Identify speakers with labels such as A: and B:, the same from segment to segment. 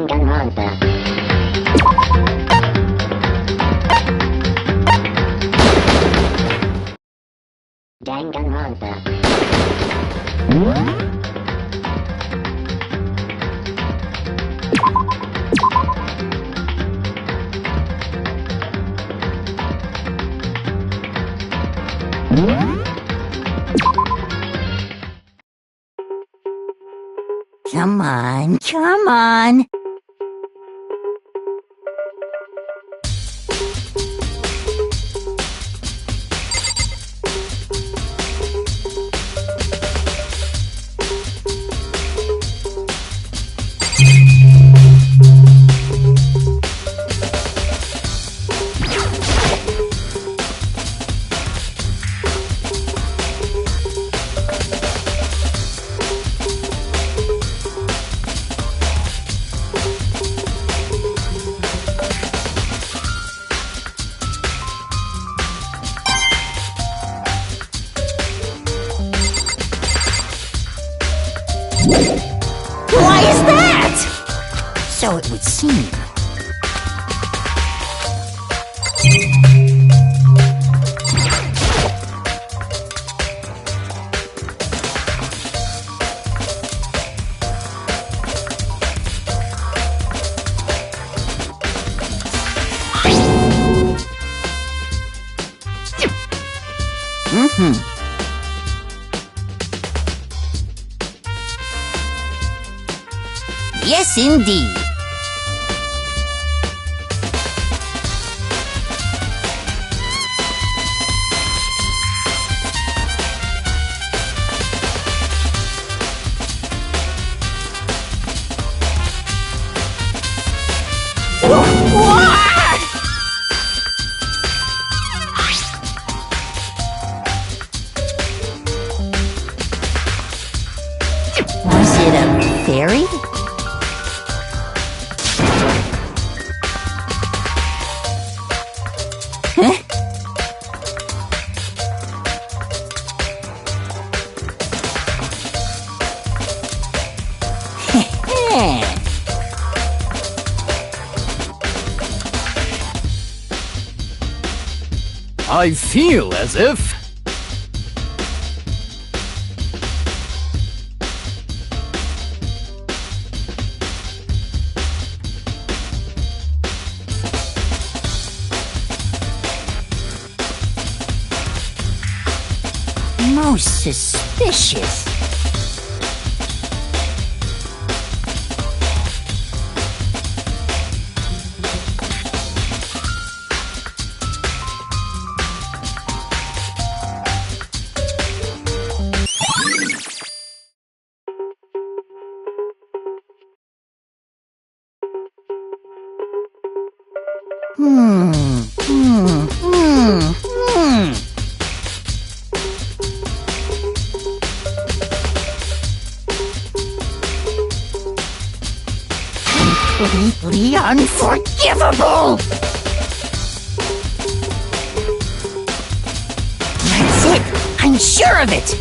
A: Danganronpa. Danganronpa.
B: Come on, come on. Why is that? So it would seem. Yes, indeed. Was it a fairy?
C: I feel as if...
B: Most suspicious. Completely unforgivable! That's it! I'm sure of it!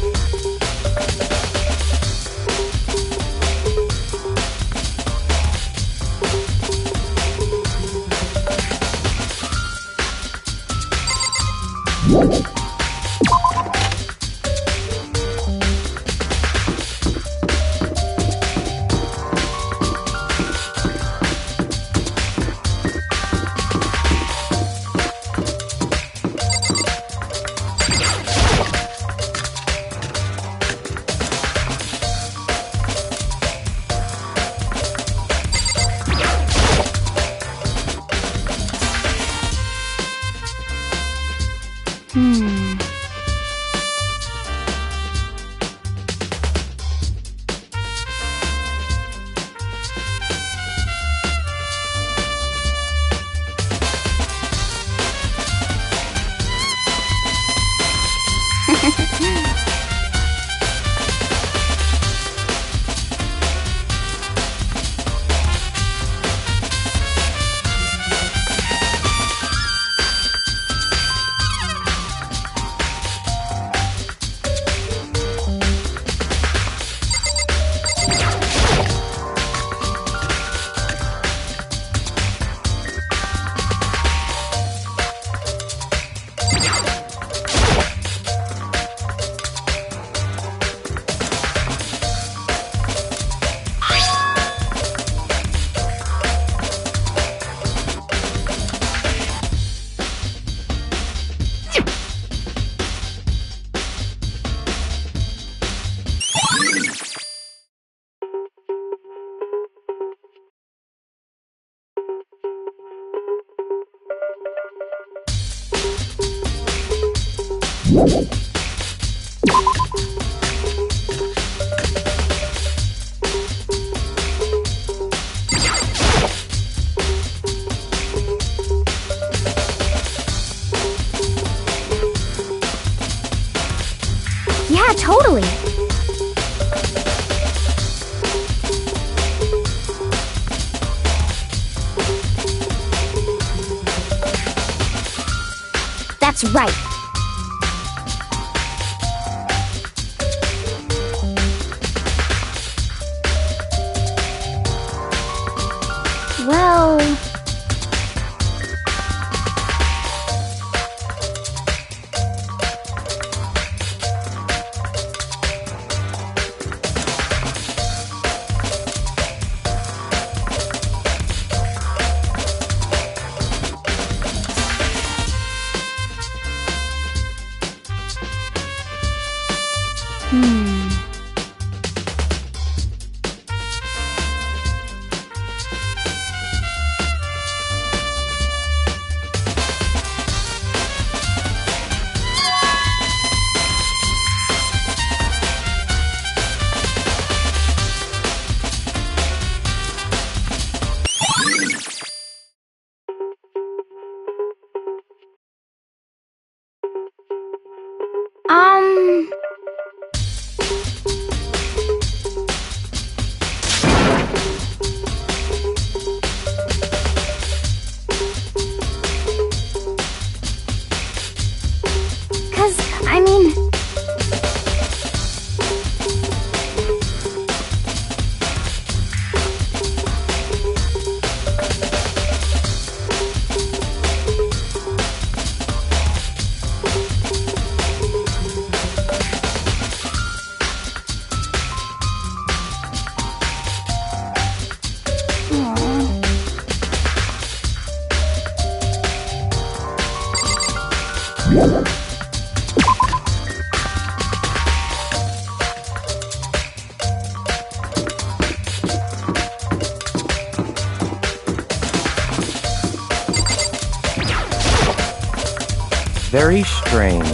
A: Yeah, totally. That's right. Well... Um... 'Cause, I mean...
D: Very strange.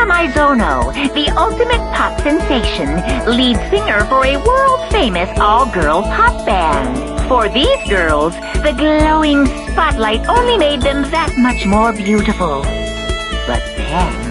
B: Mizono, the ultimate pop sensation, lead singer for a world-famous all-girl pop band. For these girls, the glowing spotlight only made them that much more beautiful. But then...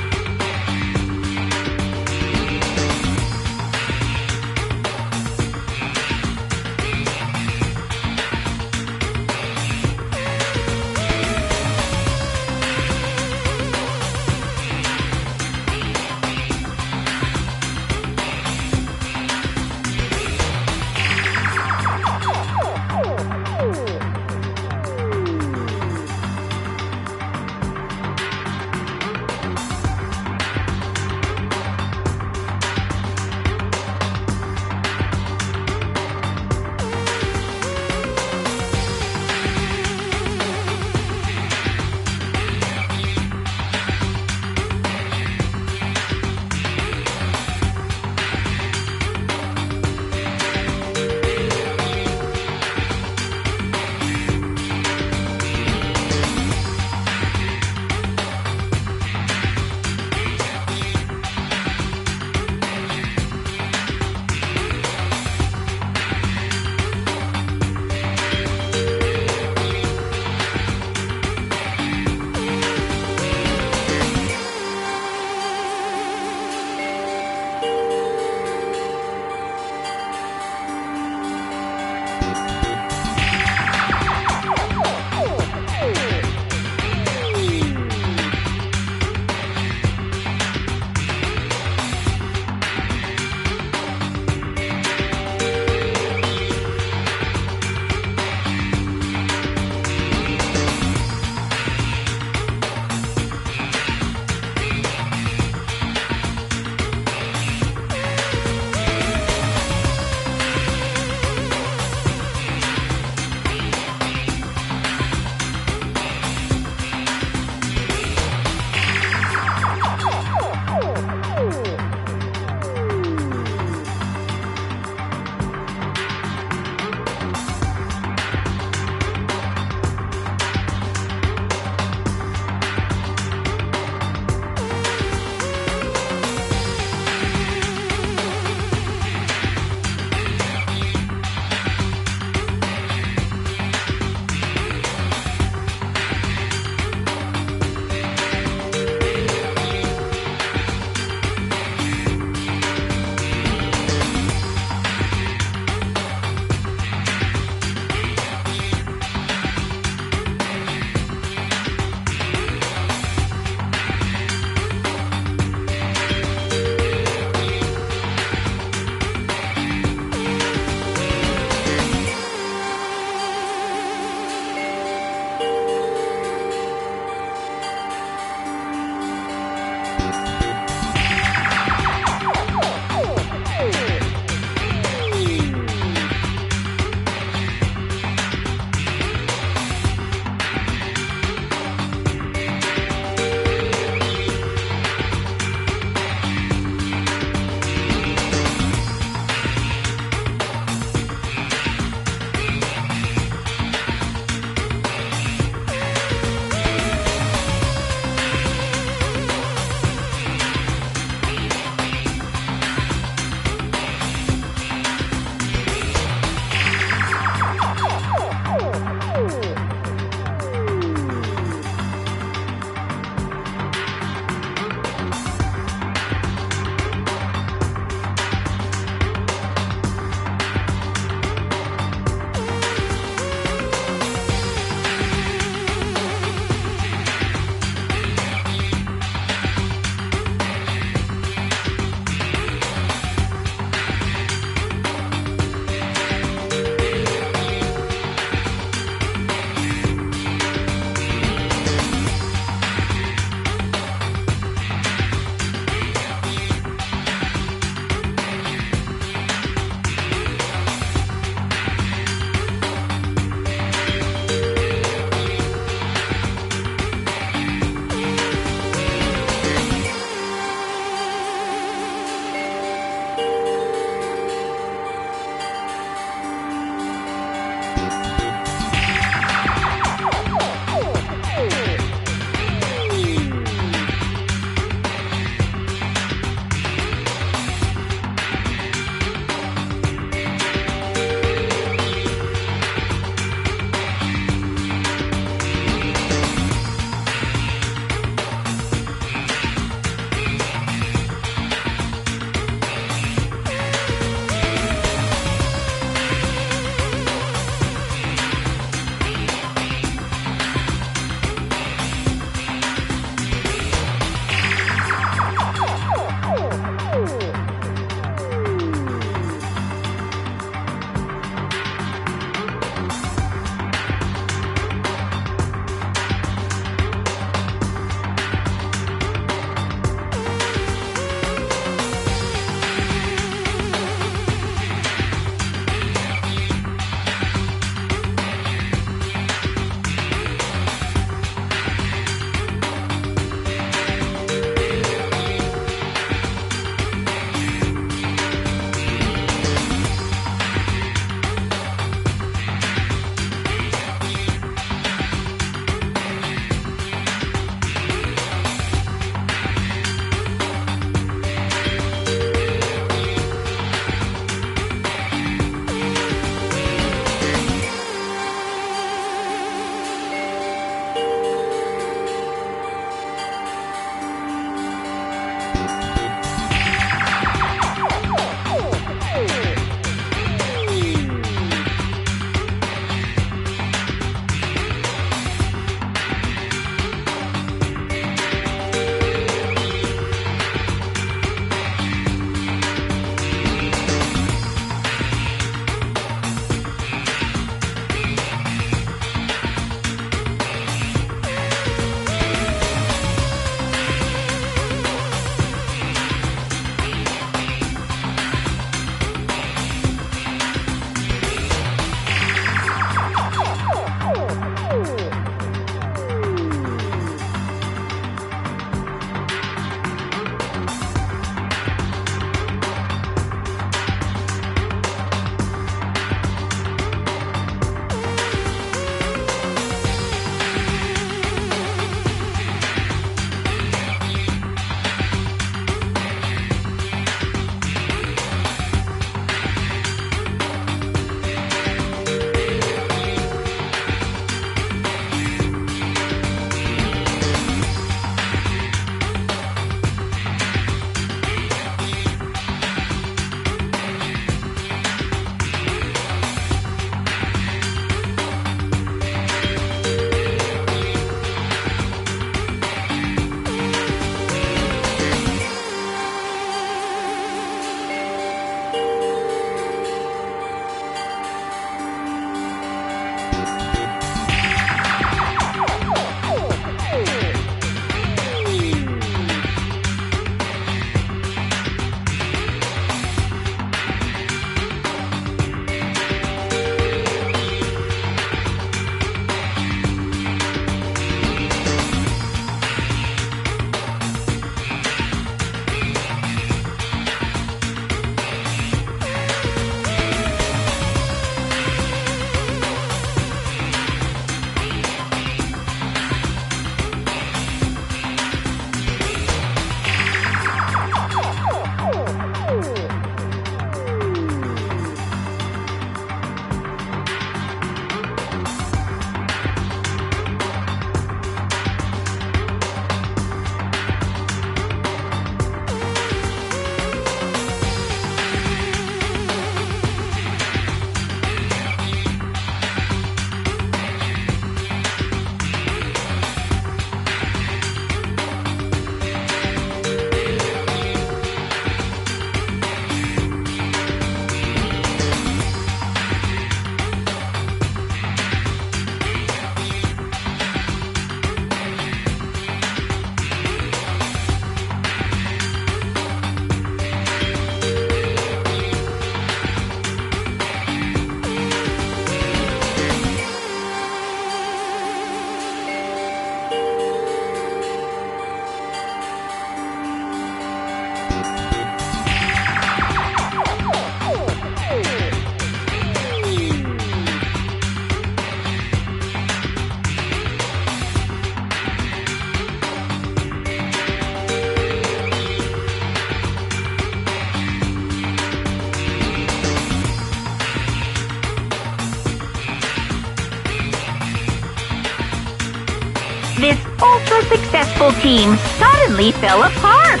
B: this ultra-successful team suddenly fell apart.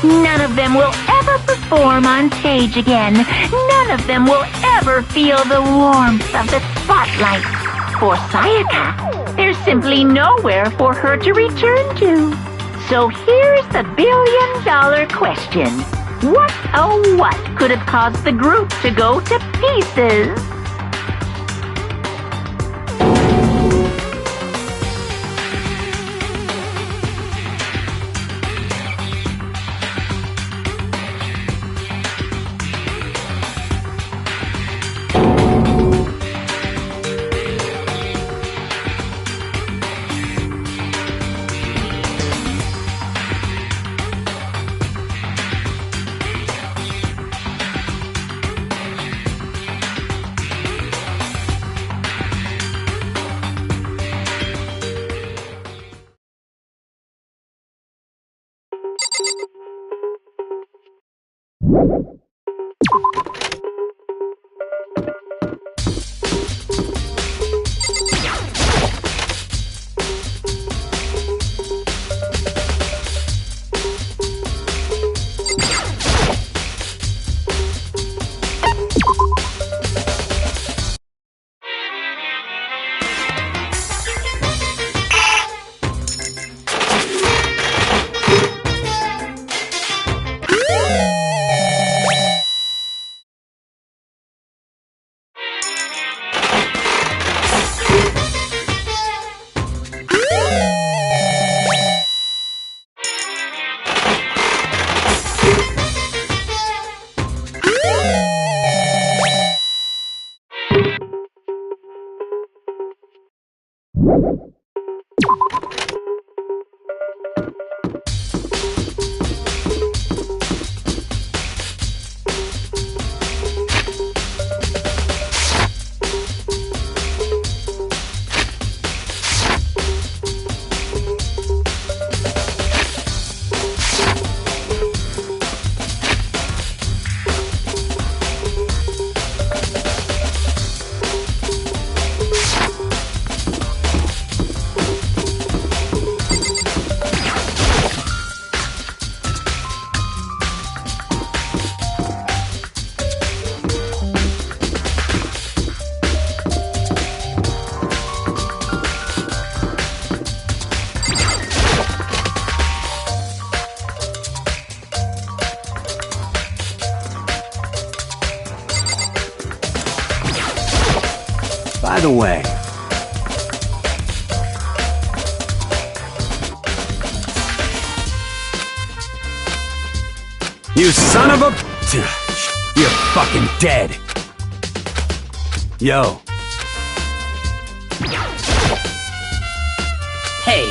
B: None of them will ever perform on stage again. None of them will ever feel the warmth of the spotlight. For Sayaka, there's simply nowhere for her to return to. So here's the billion-dollar question. What, oh what, could have caused the group to go to pieces?
C: By the way, you son of a... You're fucking dead. Yo. Hey.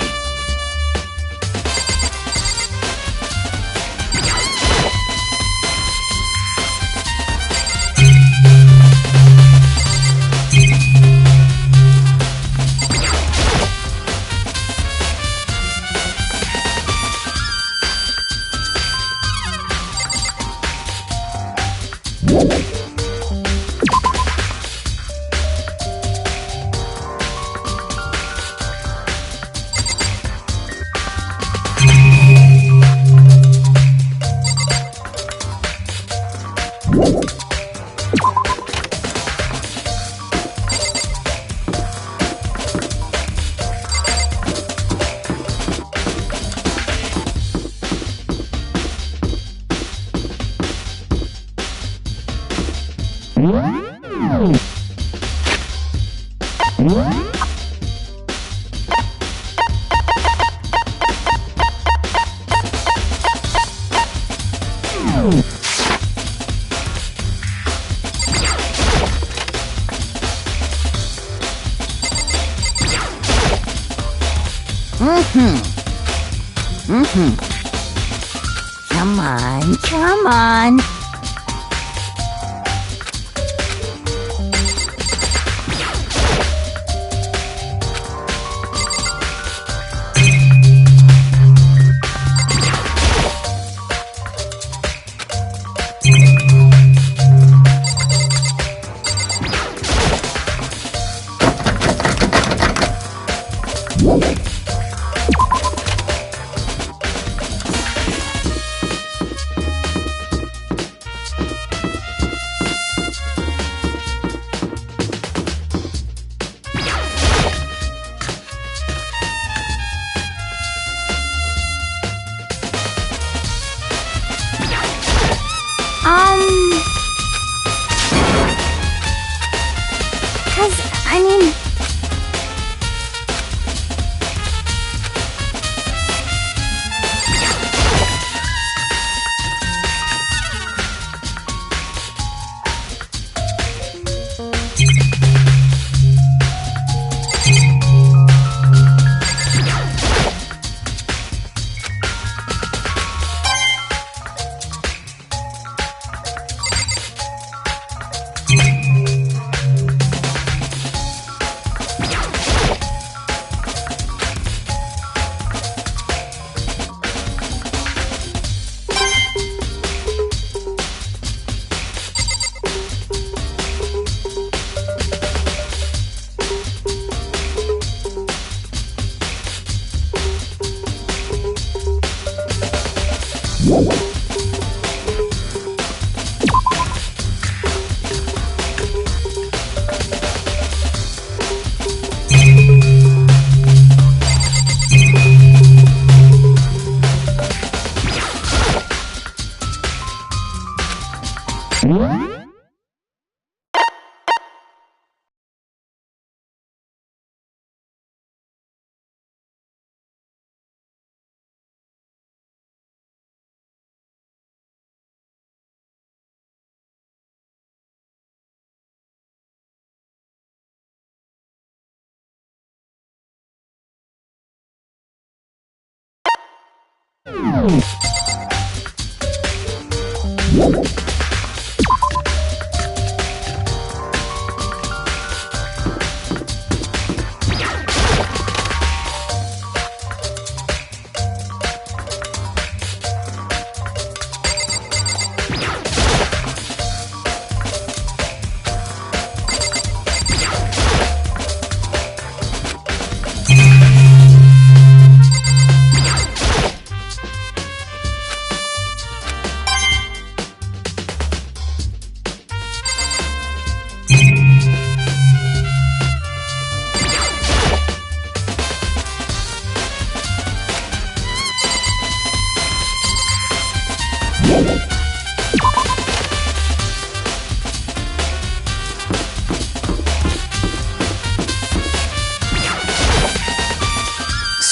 A: Come on, come on.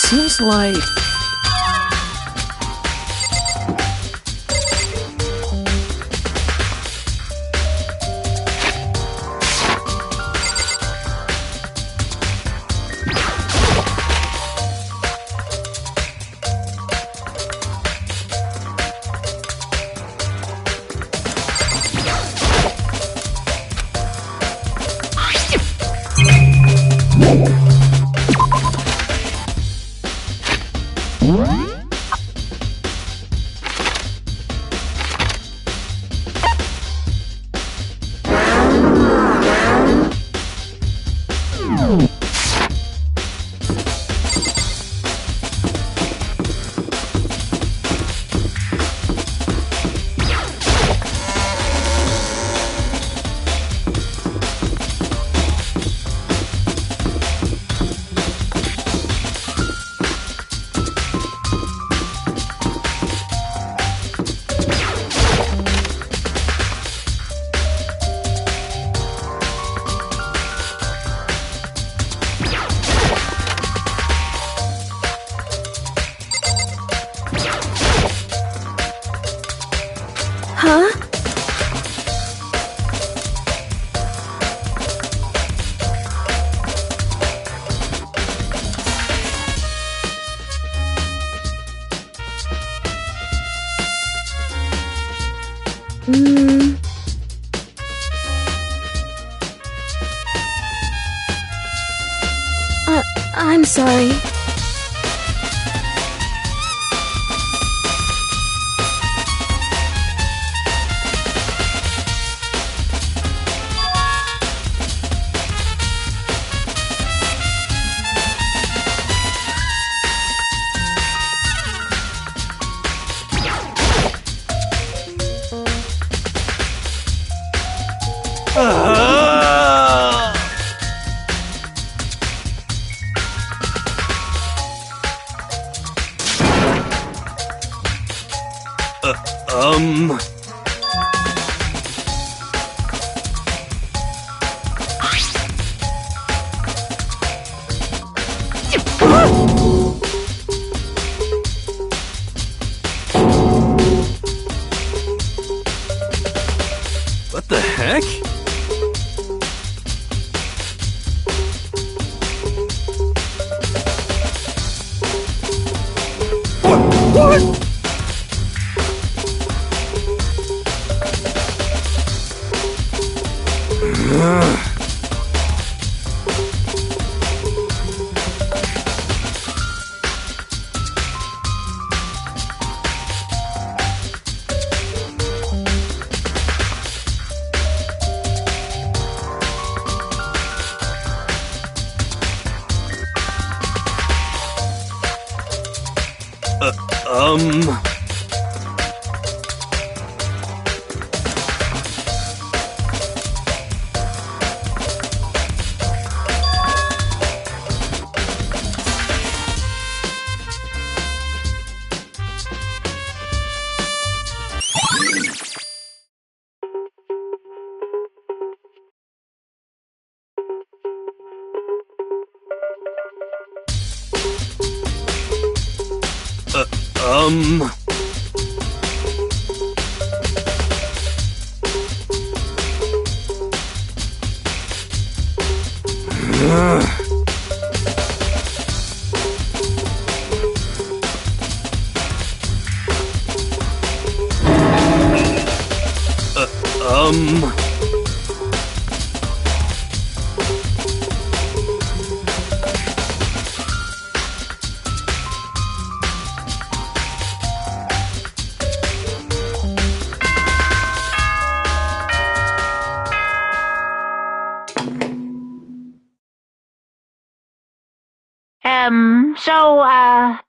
E: Seems like...
A: Huh? I'm sorry.
C: What the heck? What?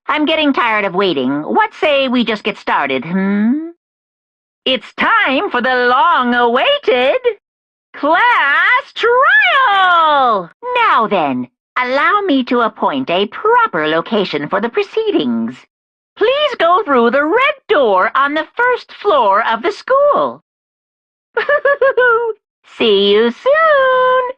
B: I'm getting tired of waiting. What say we just get started, It's time for the long-awaited class trial! Now then, allow me to appoint a proper location for the proceedings. Please go through the red door on the first floor of the school. See you soon!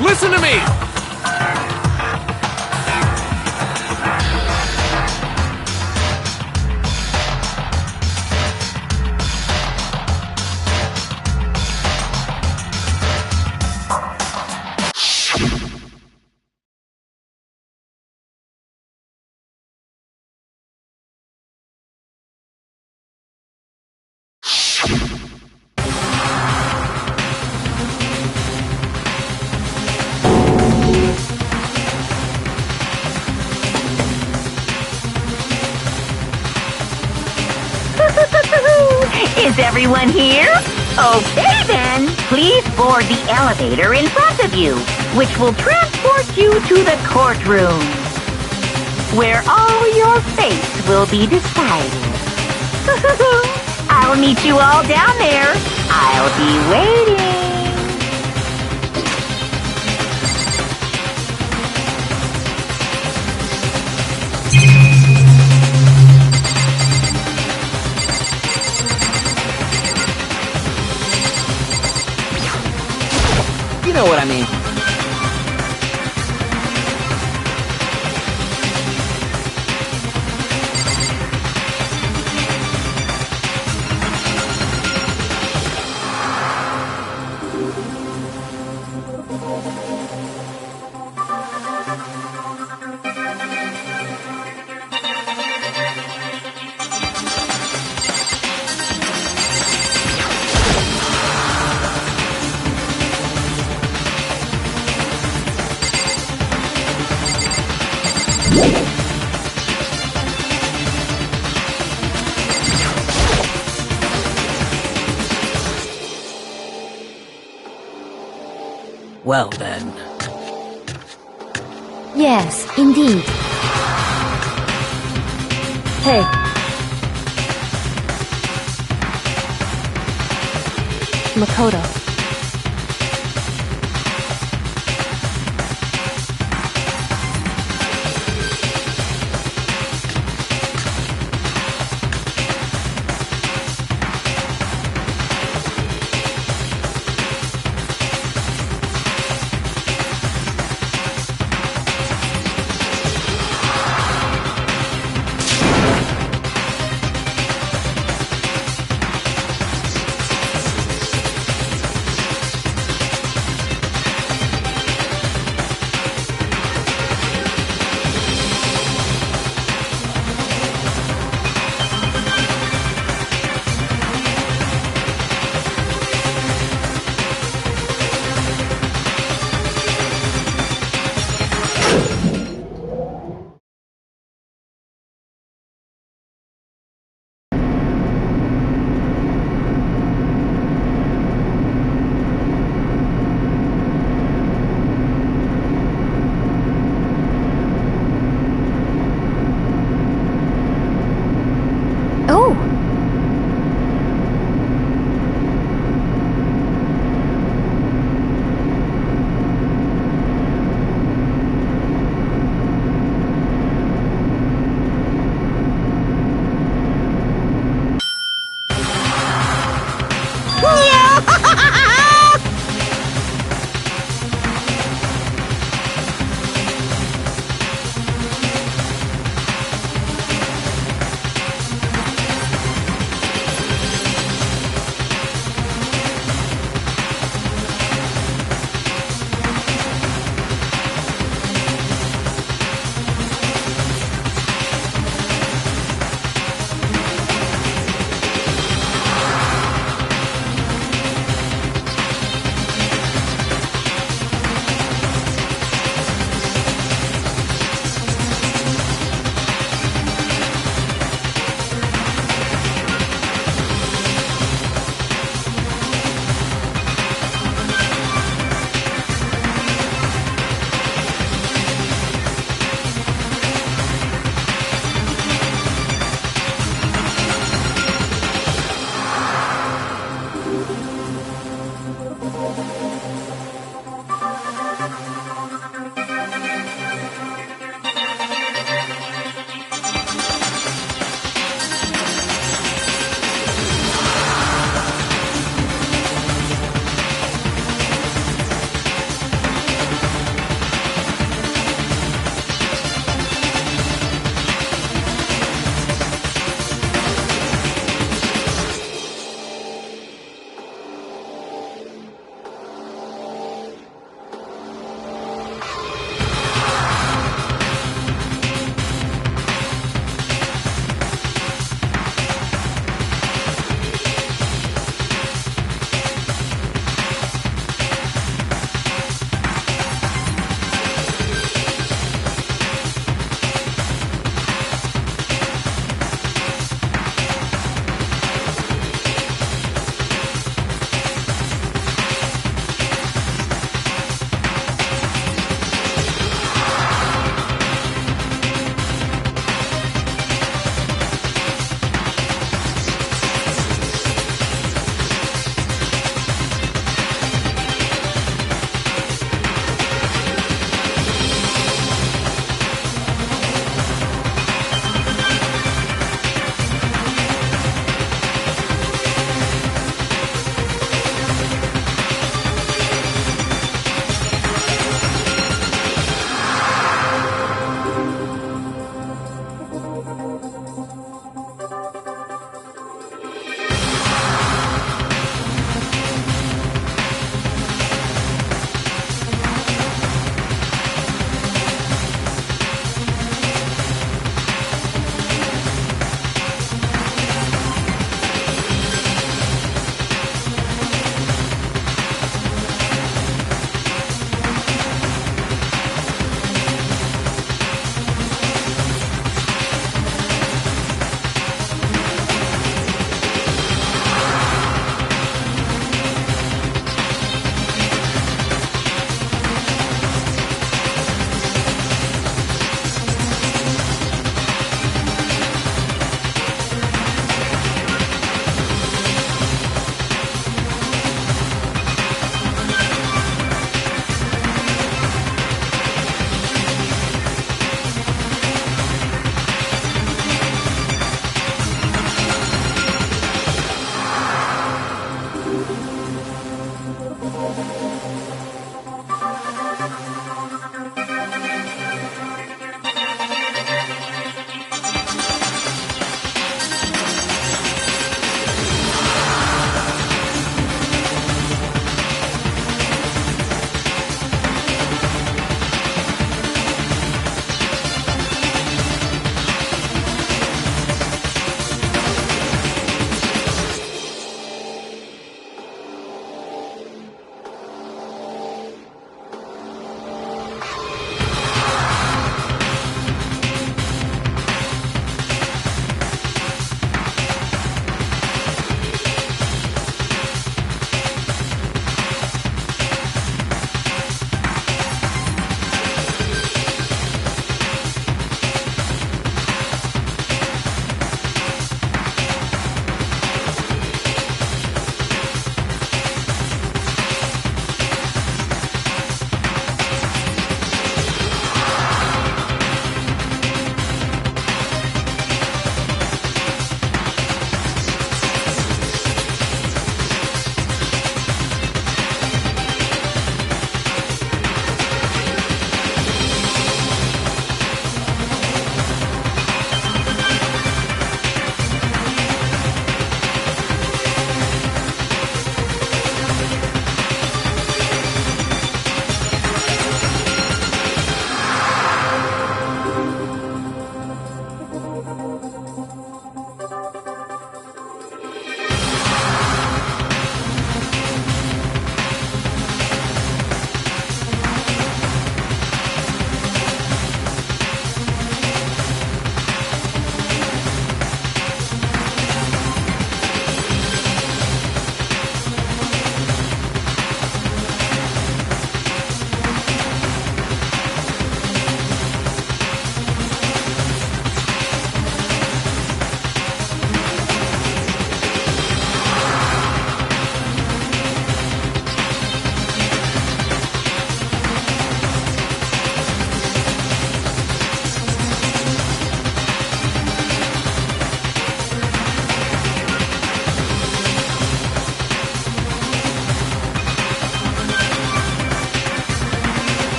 C: Listen to me!
B: Is everyone here? Okay then, please board the elevator in front of you, which will transport you to the courtroom, where all your fates will be decided. I'll meet you all down there. I'll be waiting.
E: You know what I mean. Well then.
A: Yes, indeed. Hey. Makoto.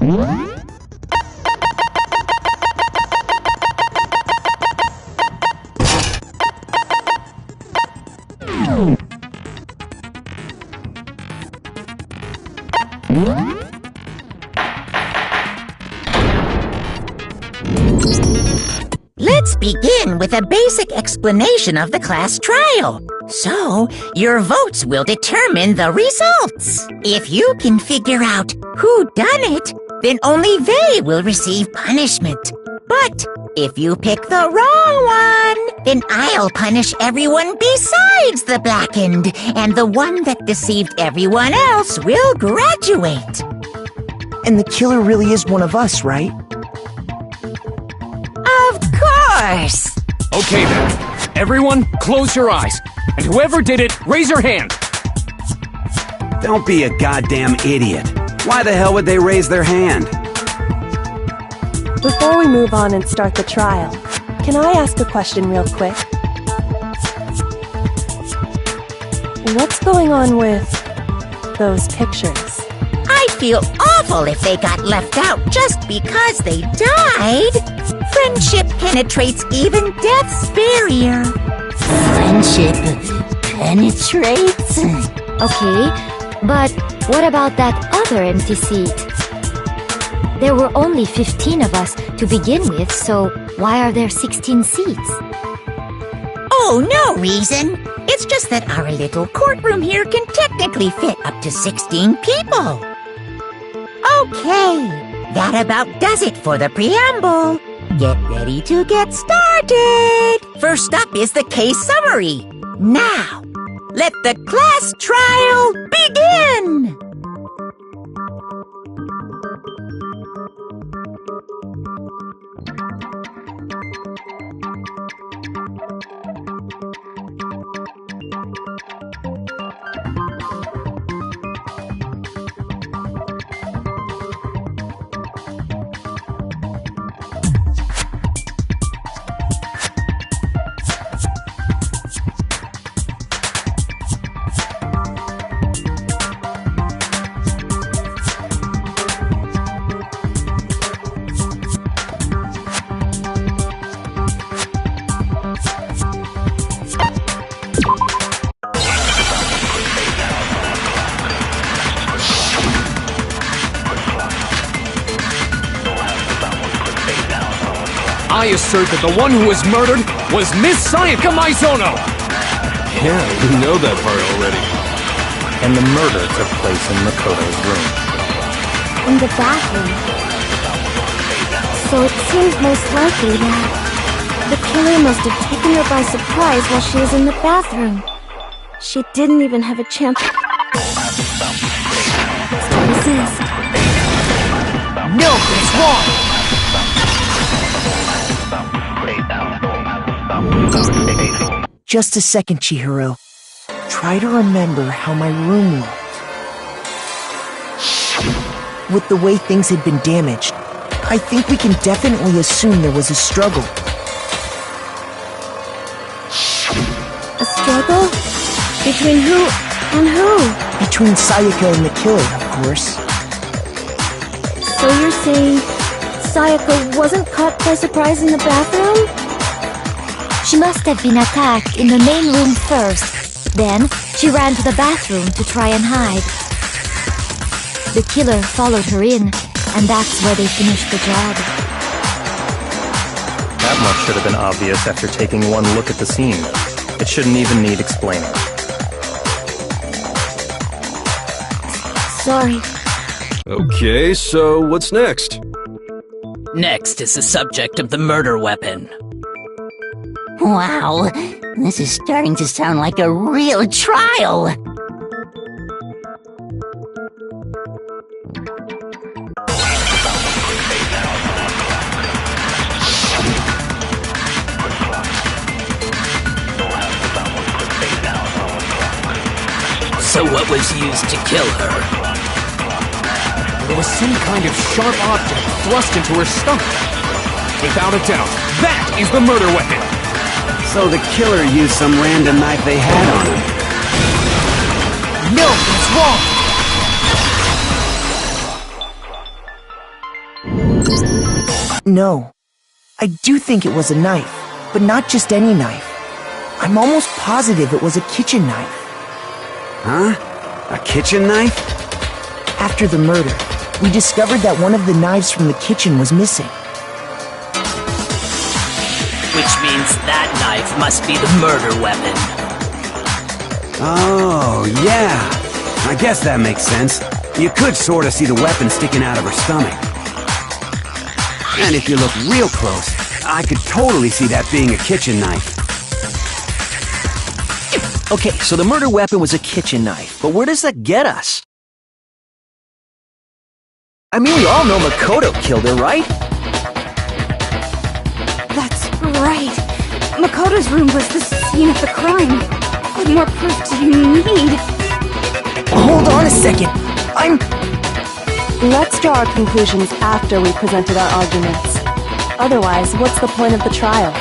B: Let's begin with a basic explanation of the class trial. So, your votes will determine the results. If you can figure out who done it, then only they will receive punishment. But if you pick the wrong one, then I'll punish everyone besides the blackened, and the one that deceived everyone else will graduate.
F: And the killer really is one of us, right?
B: Of course!
C: Okay then. Everyone, close your eyes. And whoever did it, raise your hand.
G: Don't be a goddamn idiot. Why the hell would they raise their hand?
H: Before we move on and start the trial, can I ask a question real quick? What's going on with those pictures?
B: I feel awful if they got left out just because they died. Friendship penetrates even death's barrier.
A: Friendship penetrates? Okay, but what about that other empty seat? There were only 15 of us to begin with, so why are there 16 seats?
B: Oh, no reason. It's just that our little courtroom here can technically fit up to 16 people. Okay, that about does it for the preamble. Get ready to get started. First up is the case summary. Now, let the class trial begin.
C: I assert that the one who was murdered was Miss Sayaka Maizono!
I: Yeah, we know that part already.
D: And the murder took place in Makoto's room.
A: In the bathroom. So it seems most likely that the killer must have taken her by surprise while she was in the bathroom.
H: She didn't even have a chance to resist.
C: No, it's wrong!
F: Just a second, Chihiro. Try to remember how my room looked. With the way things had been damaged, I think we can definitely assume there was a struggle.
H: A struggle? Between who and who?
F: Between Sayaka and the killer, of course.
H: So you're saying Sayaka wasn't caught by surprise in the bathroom?
A: She must have been attacked in the main room first. Then, she ran to the bathroom to try and hide. The killer followed her in, and that's where they finished the job.
D: That much should have been obvious after taking one look at the scene. It shouldn't even need explaining.
H: Sorry.
I: Okay, so what's next?
E: Next is the subject of the murder weapon.
B: Wow, this is starting to sound like a real trial.
E: So what was used to kill her?
C: There was some kind of sharp object thrust into her stomach. Without a doubt, that is the murder weapon!
G: So the killer used some random knife they had on him.
C: No, it's wrong!
F: No. I do think it was a knife, but not just any knife. I'm almost positive it was a kitchen knife.
G: Huh? A kitchen knife?
F: After the murder, we discovered that one of the knives from the kitchen was missing.
E: Which means that knife must be the murder weapon.
G: Oh, yeah. I guess that makes sense. You could sort of see the weapon sticking out of her stomach. And if you look real close, I could totally see that being a kitchen knife.
J: Okay, so the murder weapon was a kitchen knife, but where does that get us? I mean, we all know Makoto killed her, right?
H: That's right. Makoto's room was the scene of the crime. What more proof do you need?
F: Hold on a second.
K: Let's draw our conclusions after we've presented our arguments. Otherwise, what's the point of the trial?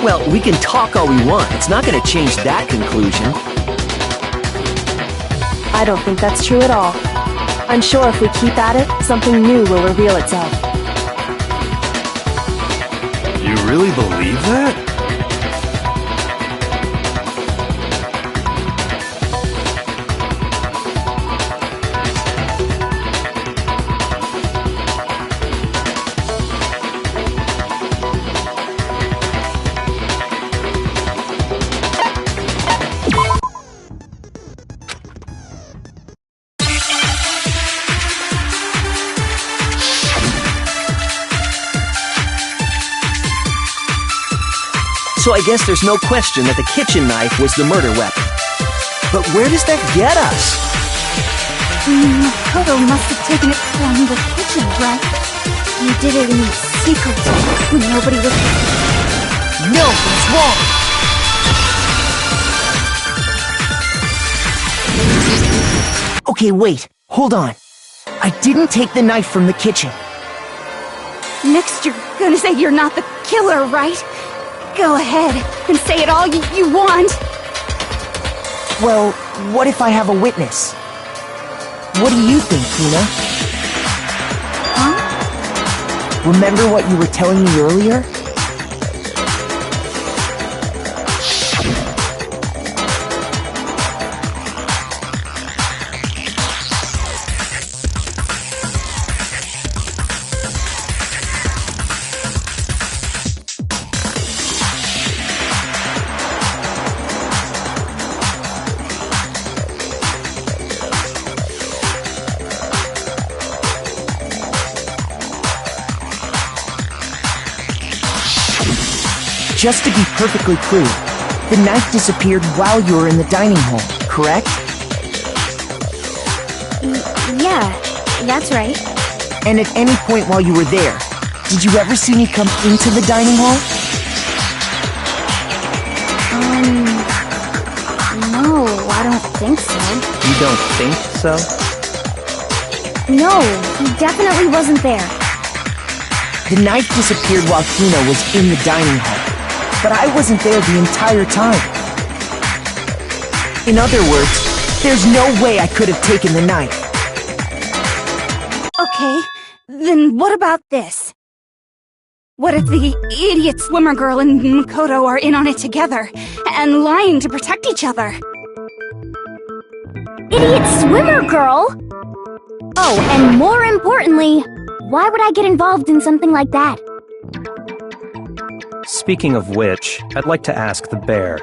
J: Well, we can talk all we want. It's not going to change that conclusion.
K: I don't think that's true at all. I'm sure if we keep at it, something new will reveal itself.
I: You really believe that?
J: So I guess there's no question that the kitchen knife was the murder weapon. But where does that get us?
H: Makoto must have taken it from the kitchen, right? You did it in secret, when nobody was...
F: No, it's wrong! Okay, wait. Hold on. I didn't take the knife from the kitchen.
H: Next, you're gonna say you're not the killer, right? Go ahead and say it all you want.
F: Well, what if I have a witness? What do you think, Tina?
H: Huh?
F: Remember what you were telling me earlier? Just to be perfectly clear, the knife disappeared while you were in the dining hall, correct?
H: Yeah, that's right.
F: And at any point while you were there, did you ever see me come into the dining hall?
H: No, I don't think so.
D: You don't think so?
H: No, he definitely wasn't there.
F: The knife disappeared while Hina was in the dining hall, but I wasn't there the entire time. In other words, there's no way I could have taken the knife.
H: Okay, then what about this? What if the idiot swimmer girl and Makoto are in on it together, and lying to protect each other?
A: Idiot swimmer girl? Oh, and more importantly, why would I get involved in something like that?
D: Speaking of which, I'd like to ask the bear,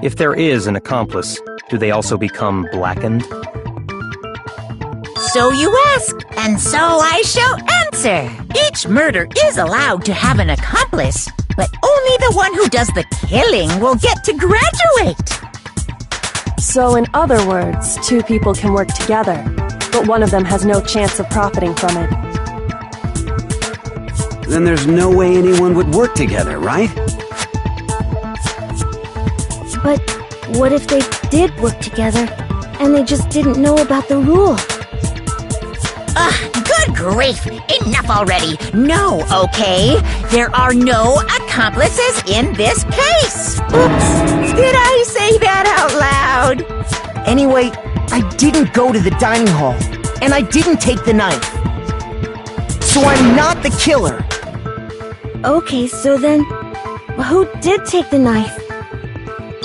D: if there is an accomplice, do they also become blackened?
B: So you ask, and so I shall answer. Each murder is allowed to have an accomplice, but only the one who does the killing will get to graduate.
K: So in other words, two people can work together, but one of them has no chance of profiting from it.
G: Then there's no way anyone would work together, right?
H: But what if they did work together, and they just didn't know about the rule?
B: Good grief! Enough already! No, okay? There are no accomplices in this case! Oops! Did I say that out loud?
F: Anyway, I didn't go to the dining hall, and I didn't take the knife. So I'm not the killer.
A: Okay, so then, who did take the knife?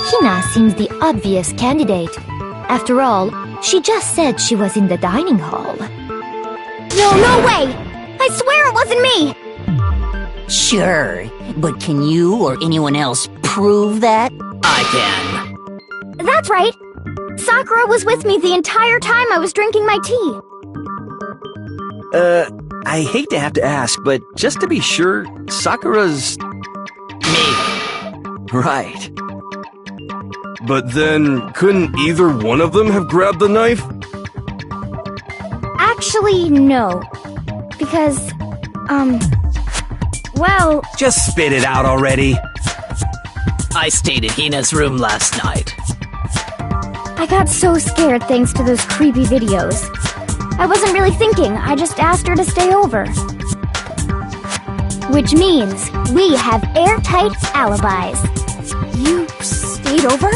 A: Hina seems the obvious candidate. After all, she just said she was in the dining hall. No way! I swear it wasn't me!
E: Sure, but can you or anyone else prove that? I can.
A: That's right! Sakura was with me the entire time I was drinking my tea.
J: I hate to have to ask, but just to be sure, Sakura's...
E: Me.
J: Right.
I: But then, couldn't either one of them have grabbed the knife?
A: Actually, no. Because, well...
G: Just spit it out already.
E: I stayed in Hina's room last night.
A: I got so scared thanks to those creepy videos. I wasn't really thinking, I just asked her to stay over. Which means we have airtight alibis.
H: You stayed over?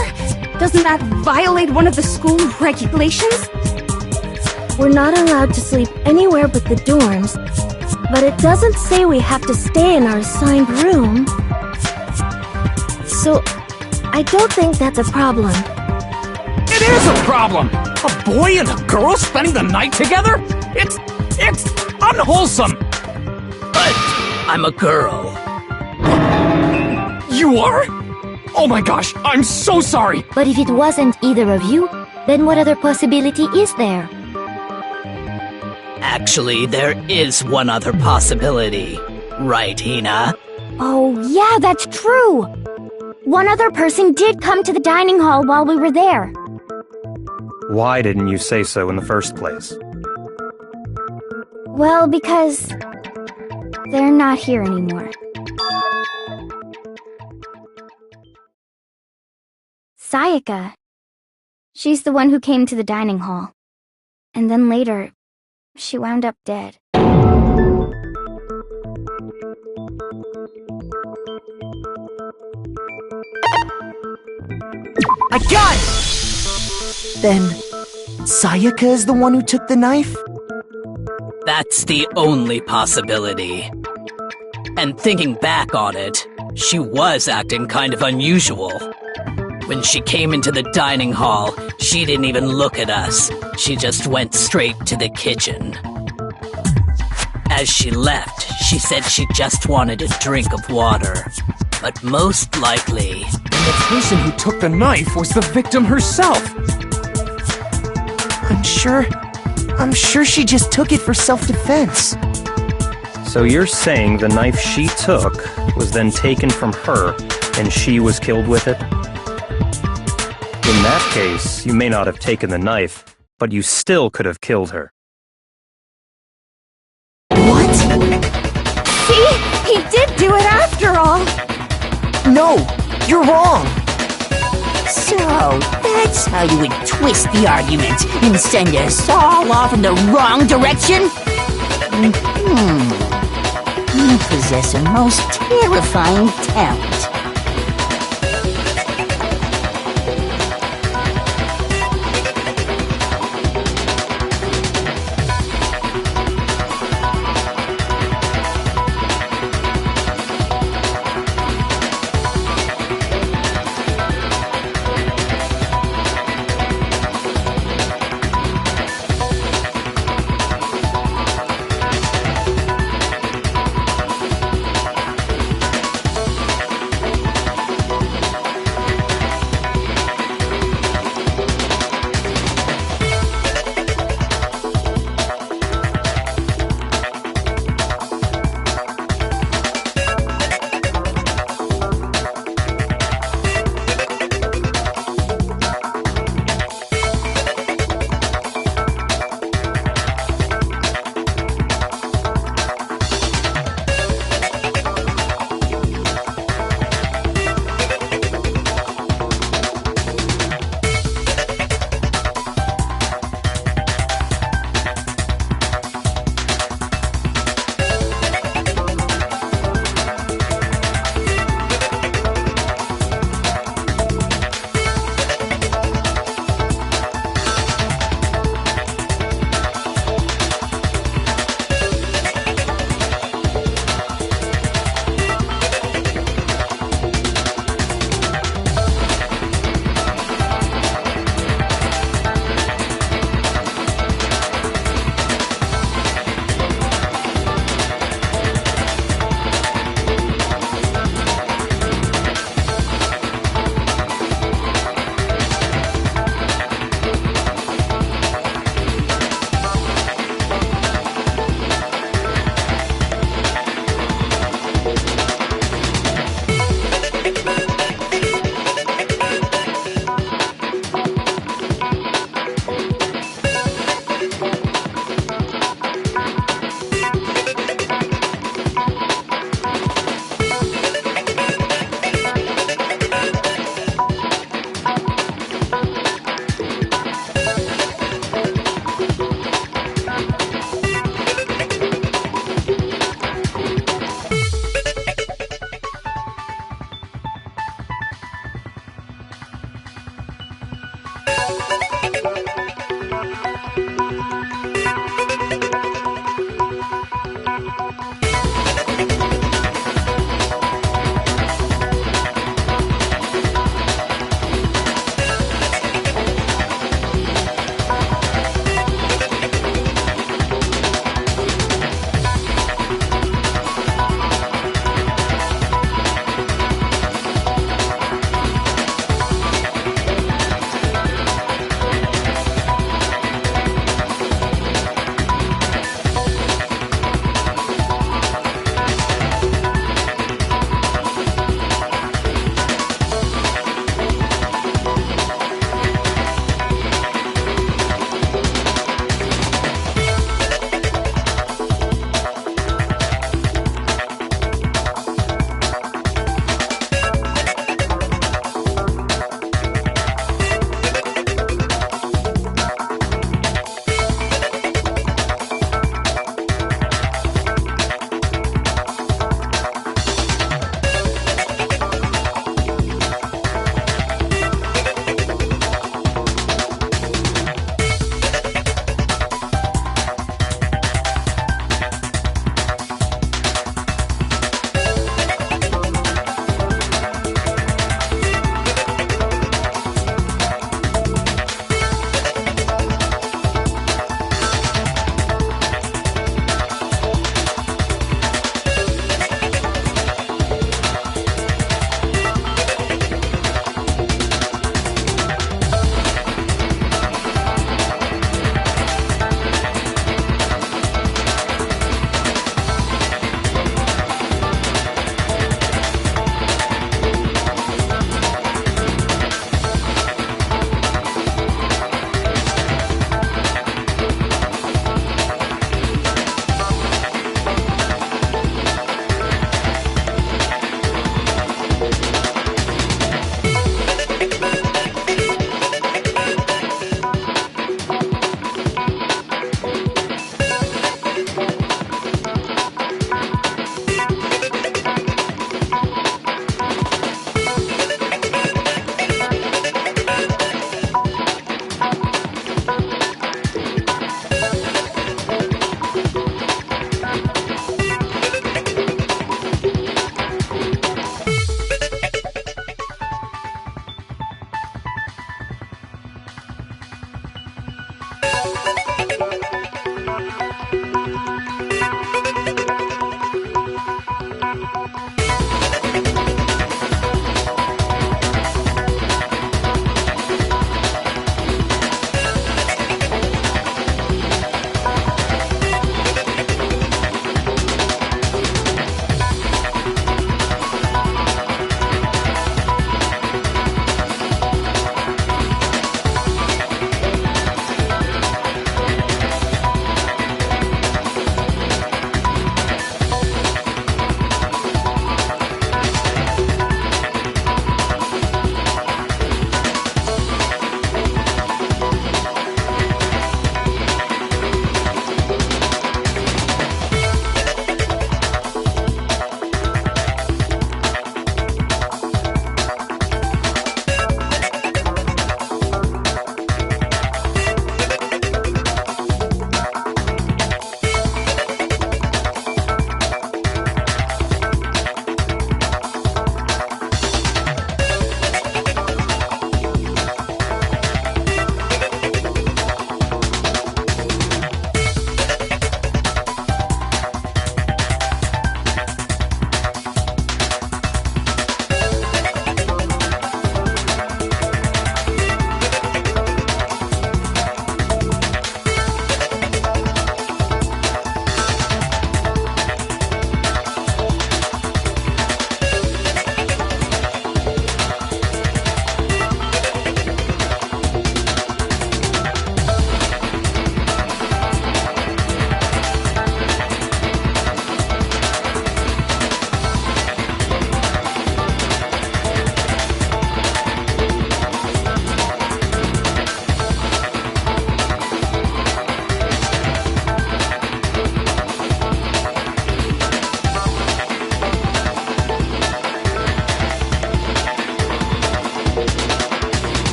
H: Doesn't that violate one of the school regulations?
A: We're not allowed to sleep anywhere but the dorms, but it doesn't say we have to stay in our assigned room. So, I don't think that's a problem.
C: It is a problem! A boy and a girl spending the night together? It's unwholesome!
E: But I'm a girl.
C: You are? Oh my gosh, I'm so sorry!
A: But if it wasn't either of you, then what other possibility is there?
E: Actually, there is one other possibility. Right, Hina?
A: Oh, yeah, that's true! One other person did come to the dining hall while we were there.
D: Why didn't you say so in the first place?
A: Well, because... they're not here anymore. Sayaka. She's the one who came to the dining hall. And then later, she wound up dead.
F: I got it! Then, Sayaka is the one who took the knife?
E: That's the only possibility. And thinking back on it, she was acting kind of unusual. When she came into the dining hall, she didn't even look at us. She just went straight to the kitchen. As she left, she said she just wanted a drink of water. But most likely...
C: the person who took the knife was the victim herself!
F: I'm sure she just took it for self-defense.
D: So you're saying the knife she took was then taken from her, and she was killed with it? In that case, you may not have taken the knife, but you still could have killed her.
F: What?
H: See? He did do it after all!
F: No, you're wrong!
E: So, that's how you would twist the argument and send us all off in the wrong direction? You possess a most terrifying talent.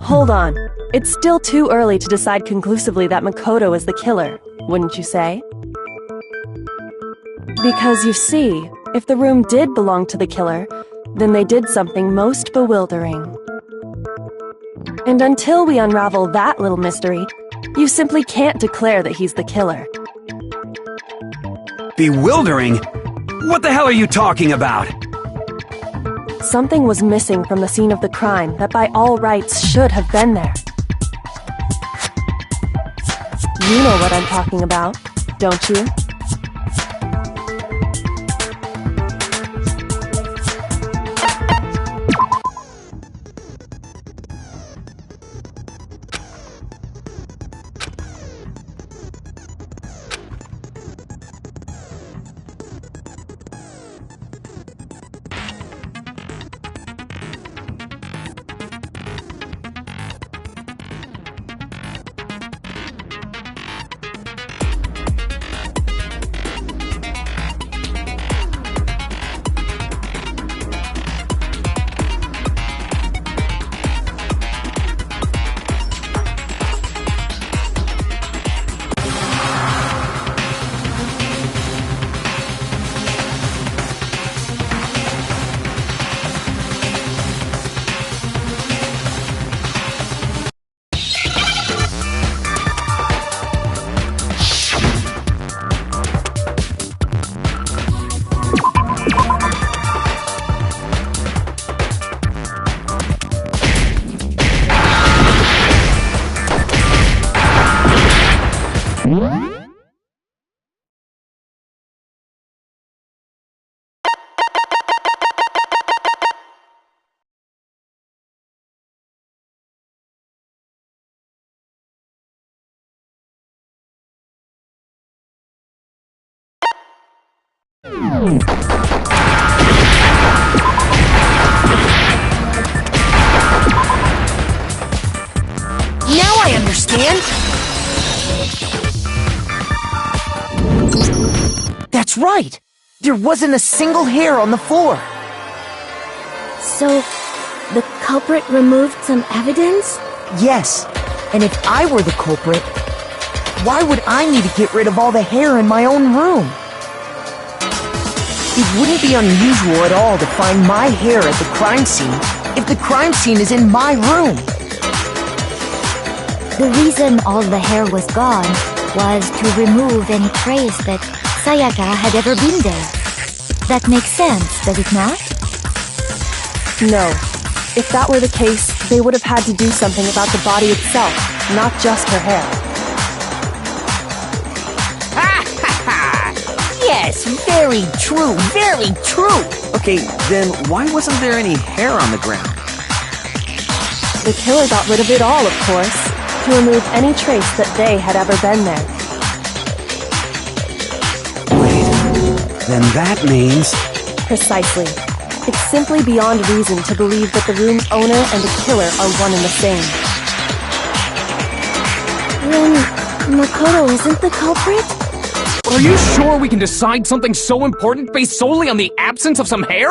K: Hold on. It's still too early to decide conclusively that Makoto is the killer, wouldn't you say? Because you see, if the room did belong to the killer, then they did something most bewildering. And until we unravel that little mystery, you simply can't declare that he's the killer.
G: Bewildering? What the hell are you talking about?
K: Something was missing from the scene of the crime that by all rights should have been there. You know what I'm talking about, don't you?
F: Now I understand! That's right! There wasn't a single hair on the floor!
A: So, the culprit removed some evidence?
F: Yes, and if I were the culprit, why would I need to get rid of all the hair in my own room? It wouldn't be unusual at all to find my hair at the crime scene if the crime scene is in my room.
A: The reason all the hair was gone was to remove any trace that Sayaka had ever been there. That makes sense, does it not?
K: No. If that were the case, they would have had to do something about the body itself, not just her hair.
F: Yes, very true, very true!
J: Okay, then why wasn't there any hair on the ground?
K: The killer got rid of it all, of course, to remove any trace that they had ever been there.
G: Wait, then that means...
K: Precisely. It's simply beyond reason to believe that the room's owner and the killer are one and the same.
A: Then, Makoto isn't the culprit?
C: Are you sure we can decide something so important based solely on the absence of some hair?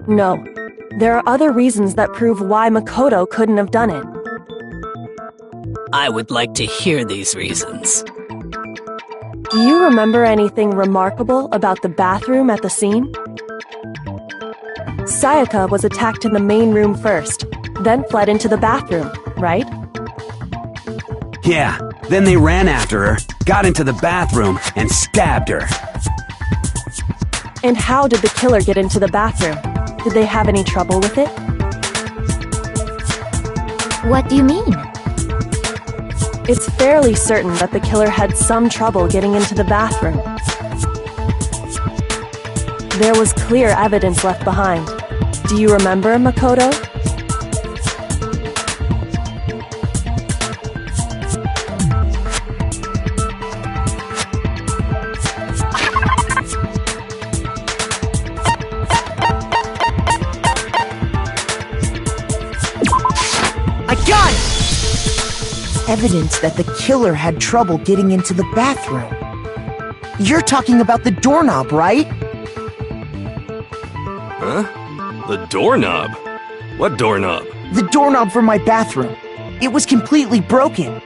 K: No. There are other reasons that prove why Makoto couldn't have done it.
E: I would like to hear these reasons.
K: Do you remember anything remarkable about the bathroom at the scene? Sayaka was attacked in the main room first, then fled into the bathroom, right?
G: Yeah, then they ran after her, got into the bathroom, and stabbed her.
K: And how did the killer get into the bathroom? Did they have any trouble with it?
A: What do you mean?
K: It's fairly certain that the killer had some trouble getting into the bathroom. There was clear evidence left behind. Do you remember, Makoto?
F: Evidence that the killer had trouble getting into the bathroom. You're talking about the doorknob, right?
I: Huh? The doorknob? What doorknob?
F: The doorknob for my bathroom. It was completely broken.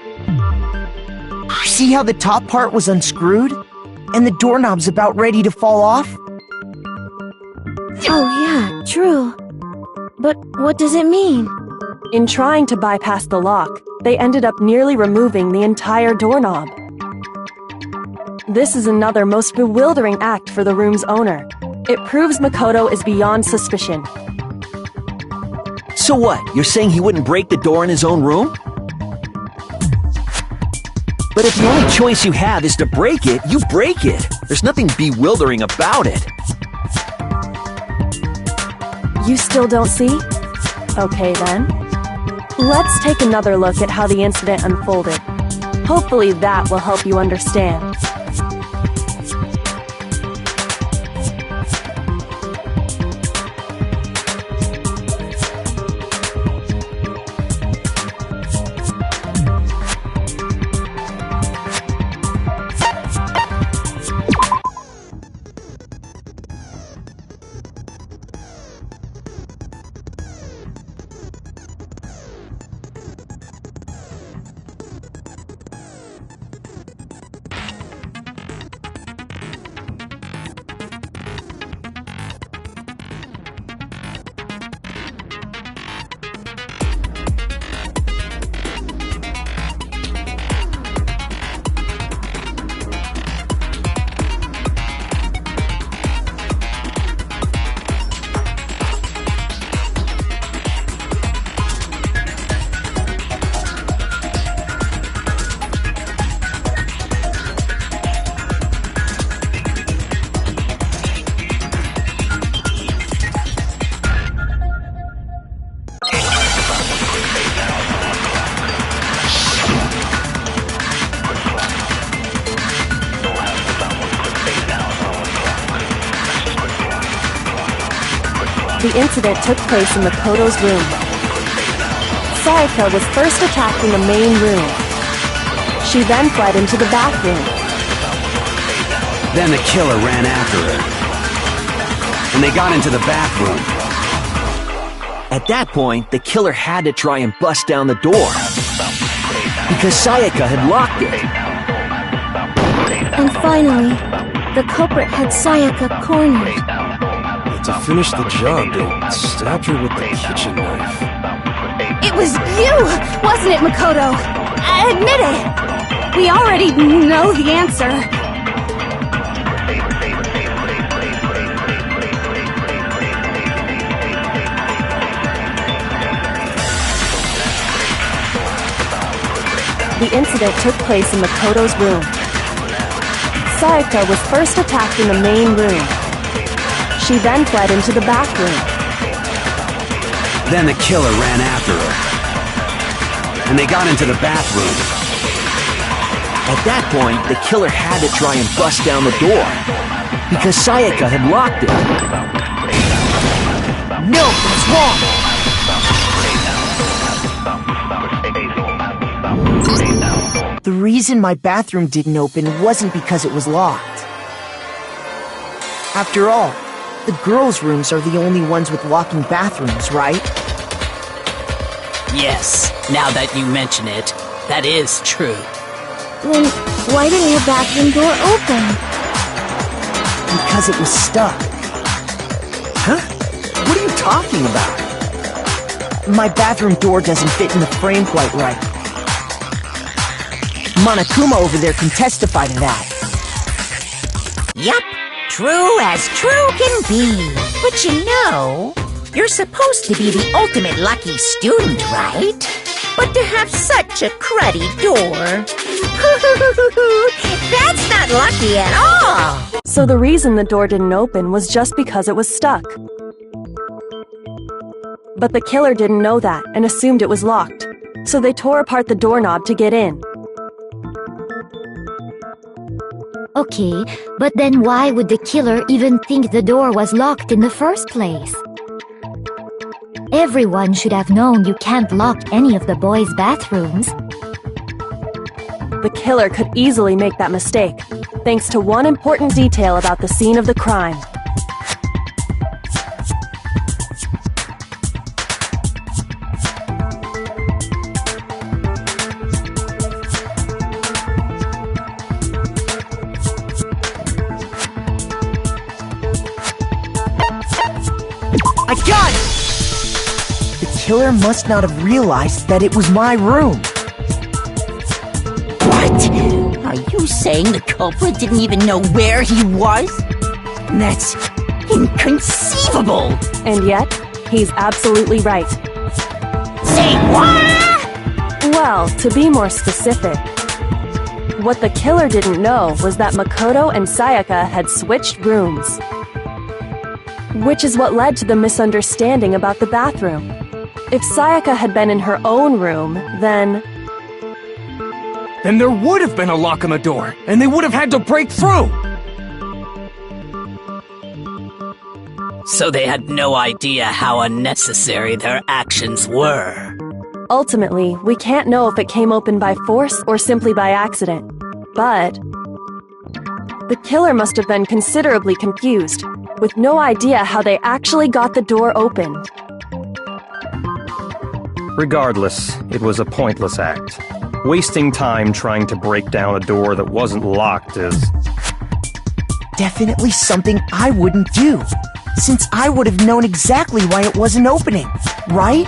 F: See how the top part was unscrewed? And the doorknob's about ready to fall off?
A: Oh yeah, true. But what does it mean?
K: In trying to bypass the lock, they ended up nearly removing the entire doorknob. This is another most bewildering act for the room's owner. It proves Makoto is beyond suspicion.
J: So what? You're saying he wouldn't break the door in his own room? But if the only choice you have is to break it, you break it. There's nothing bewildering about it.
K: You still don't see? Okay then. Let's take another look at how the incident unfolded. Hopefully that will help you understand. The incident took place in Makoto's room. Sayaka was first attacked in the main room. She then fled into the bathroom.
G: Then the killer ran after her. And they got into the bathroom.
J: At that point, the killer had to try and bust down the door. Because Sayaka had locked it.
A: And finally, the culprit had Sayaka cornered.
I: To finish the job, they stabbed her with the kitchen knife.
H: It was you, wasn't it, Makoto? Admit it! We already know the answer.
K: The incident took place in Makoto's room. Sayaka was first attacked in the main room. She then fled into the bathroom.
G: Then the killer ran after her. And they got into the bathroom.
J: At that point, the killer had to try and bust down the door. Because Sayaka had locked it.
F: No, that's wrong! The reason my bathroom didn't open wasn't because it was locked. After all, the girls' rooms are the only ones with locking bathrooms, right?
E: Yes, now that you mention it, that is true.
A: Then why didn't your bathroom door open?
F: Because it was stuck.
J: Huh? What are you talking about?
F: My bathroom door doesn't fit in the frame quite right. Monokuma over there can testify to that.
B: Yup. True as true can be. But you know, you're supposed to be the ultimate lucky student, right? But to have such a cruddy door... That's not lucky at all!
K: So the reason the door didn't open was just because it was stuck. But the killer didn't know that and assumed it was locked. So they tore apart the doorknob to get in.
A: Okay, but then why would the killer even think the door was locked in the first place? Everyone should have known you can't lock any of the boys' bathrooms.
K: The killer could easily make that mistake, thanks to one important detail about the scene of the crime.
F: I got it! The killer must not have realized that it was my room.
L: What? Are you saying the culprit didn't even know where he was? That's inconceivable!
K: And yet, he's absolutely right.
L: Say what?
K: Well, to be more specific, what the killer didn't know was that Makoto and Sayaka had switched rooms. Which is what led to the misunderstanding about the bathroom. If Sayaka had been in her own room, then
C: there would have been a lock on the door, and they would have had to break through!
E: So they had no idea how unnecessary their actions were.
K: ultimately, we can't know if it came open by force or simply by accident. But the killer must have been considerably confused, with no idea how they actually got the door opened.
D: Regardless, it was a pointless act. Wasting time trying to break down a door that wasn't locked is
F: definitely something I wouldn't do, since I would have known exactly why it wasn't opening, right?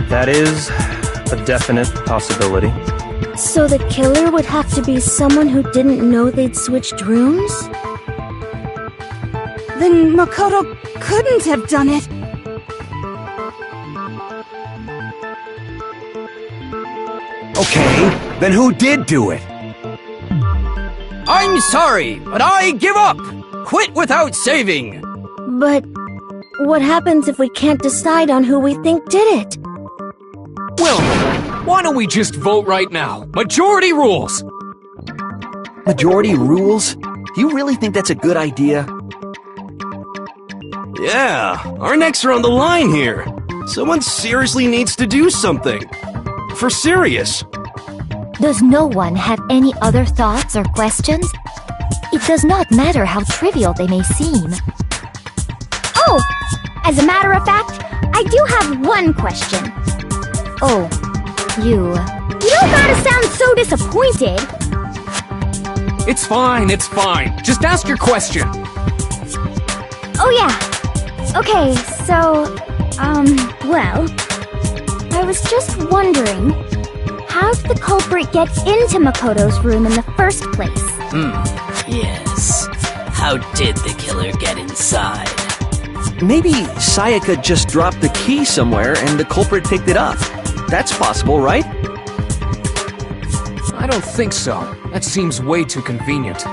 D: That is a definite possibility.
A: So the killer would have to be someone who didn't know they'd switched rooms?
H: Then Makoto couldn't have done it.
G: Okay, then who did do it?
M: I'm sorry, but I give up! Quit without saving!
A: But what happens if we can't decide on who we think did it?
C: Well, why don't we just vote right now? Majority rules!
J: Majority rules? Do you really think that's a good idea?
I: Yeah, our necks are on the line here. Someone seriously needs to do something. For serious.
A: Does no one have any other thoughts or questions? It does not matter how trivial they may seem.
N: Oh! As a matter of fact, I do have one question.
A: Oh, you...
N: You don't gotta sound so disappointed!
C: It's fine, it's fine. Just ask your question.
N: Oh yeah. Okay, so... well... I was just wondering... How did the culprit get into Makoto's room in the first place?
E: Yes. How did the killer get inside?
J: Maybe Sayaka just dropped the key somewhere and the culprit picked it up. That's possible, right?
C: I don't think so. That seems way too convenient.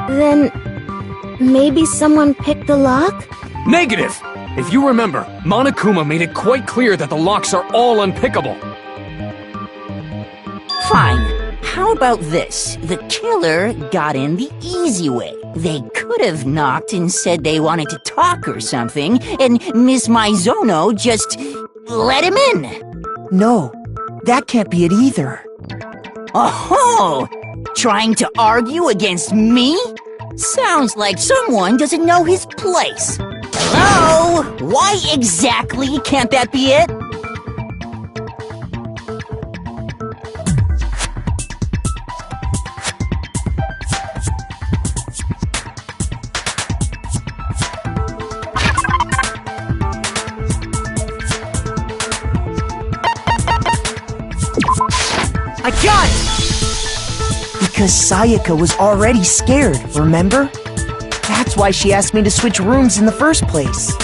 A: Then... maybe someone picked the lock?
C: Negative! If you remember, Monokuma made it quite clear that the locks are all unpickable.
L: Fine. How about this? The killer got in the easy way. They could have knocked and said they wanted to talk or something, and Miss Maizono just let him in.
F: No, that can't be it either.
L: Oh, trying to argue against me? Sounds like someone doesn't know his place. Hello? Why exactly can't that be it?
F: gun! Because Sayaka was already scared, remember? That's why she asked me to switch rooms in the first place.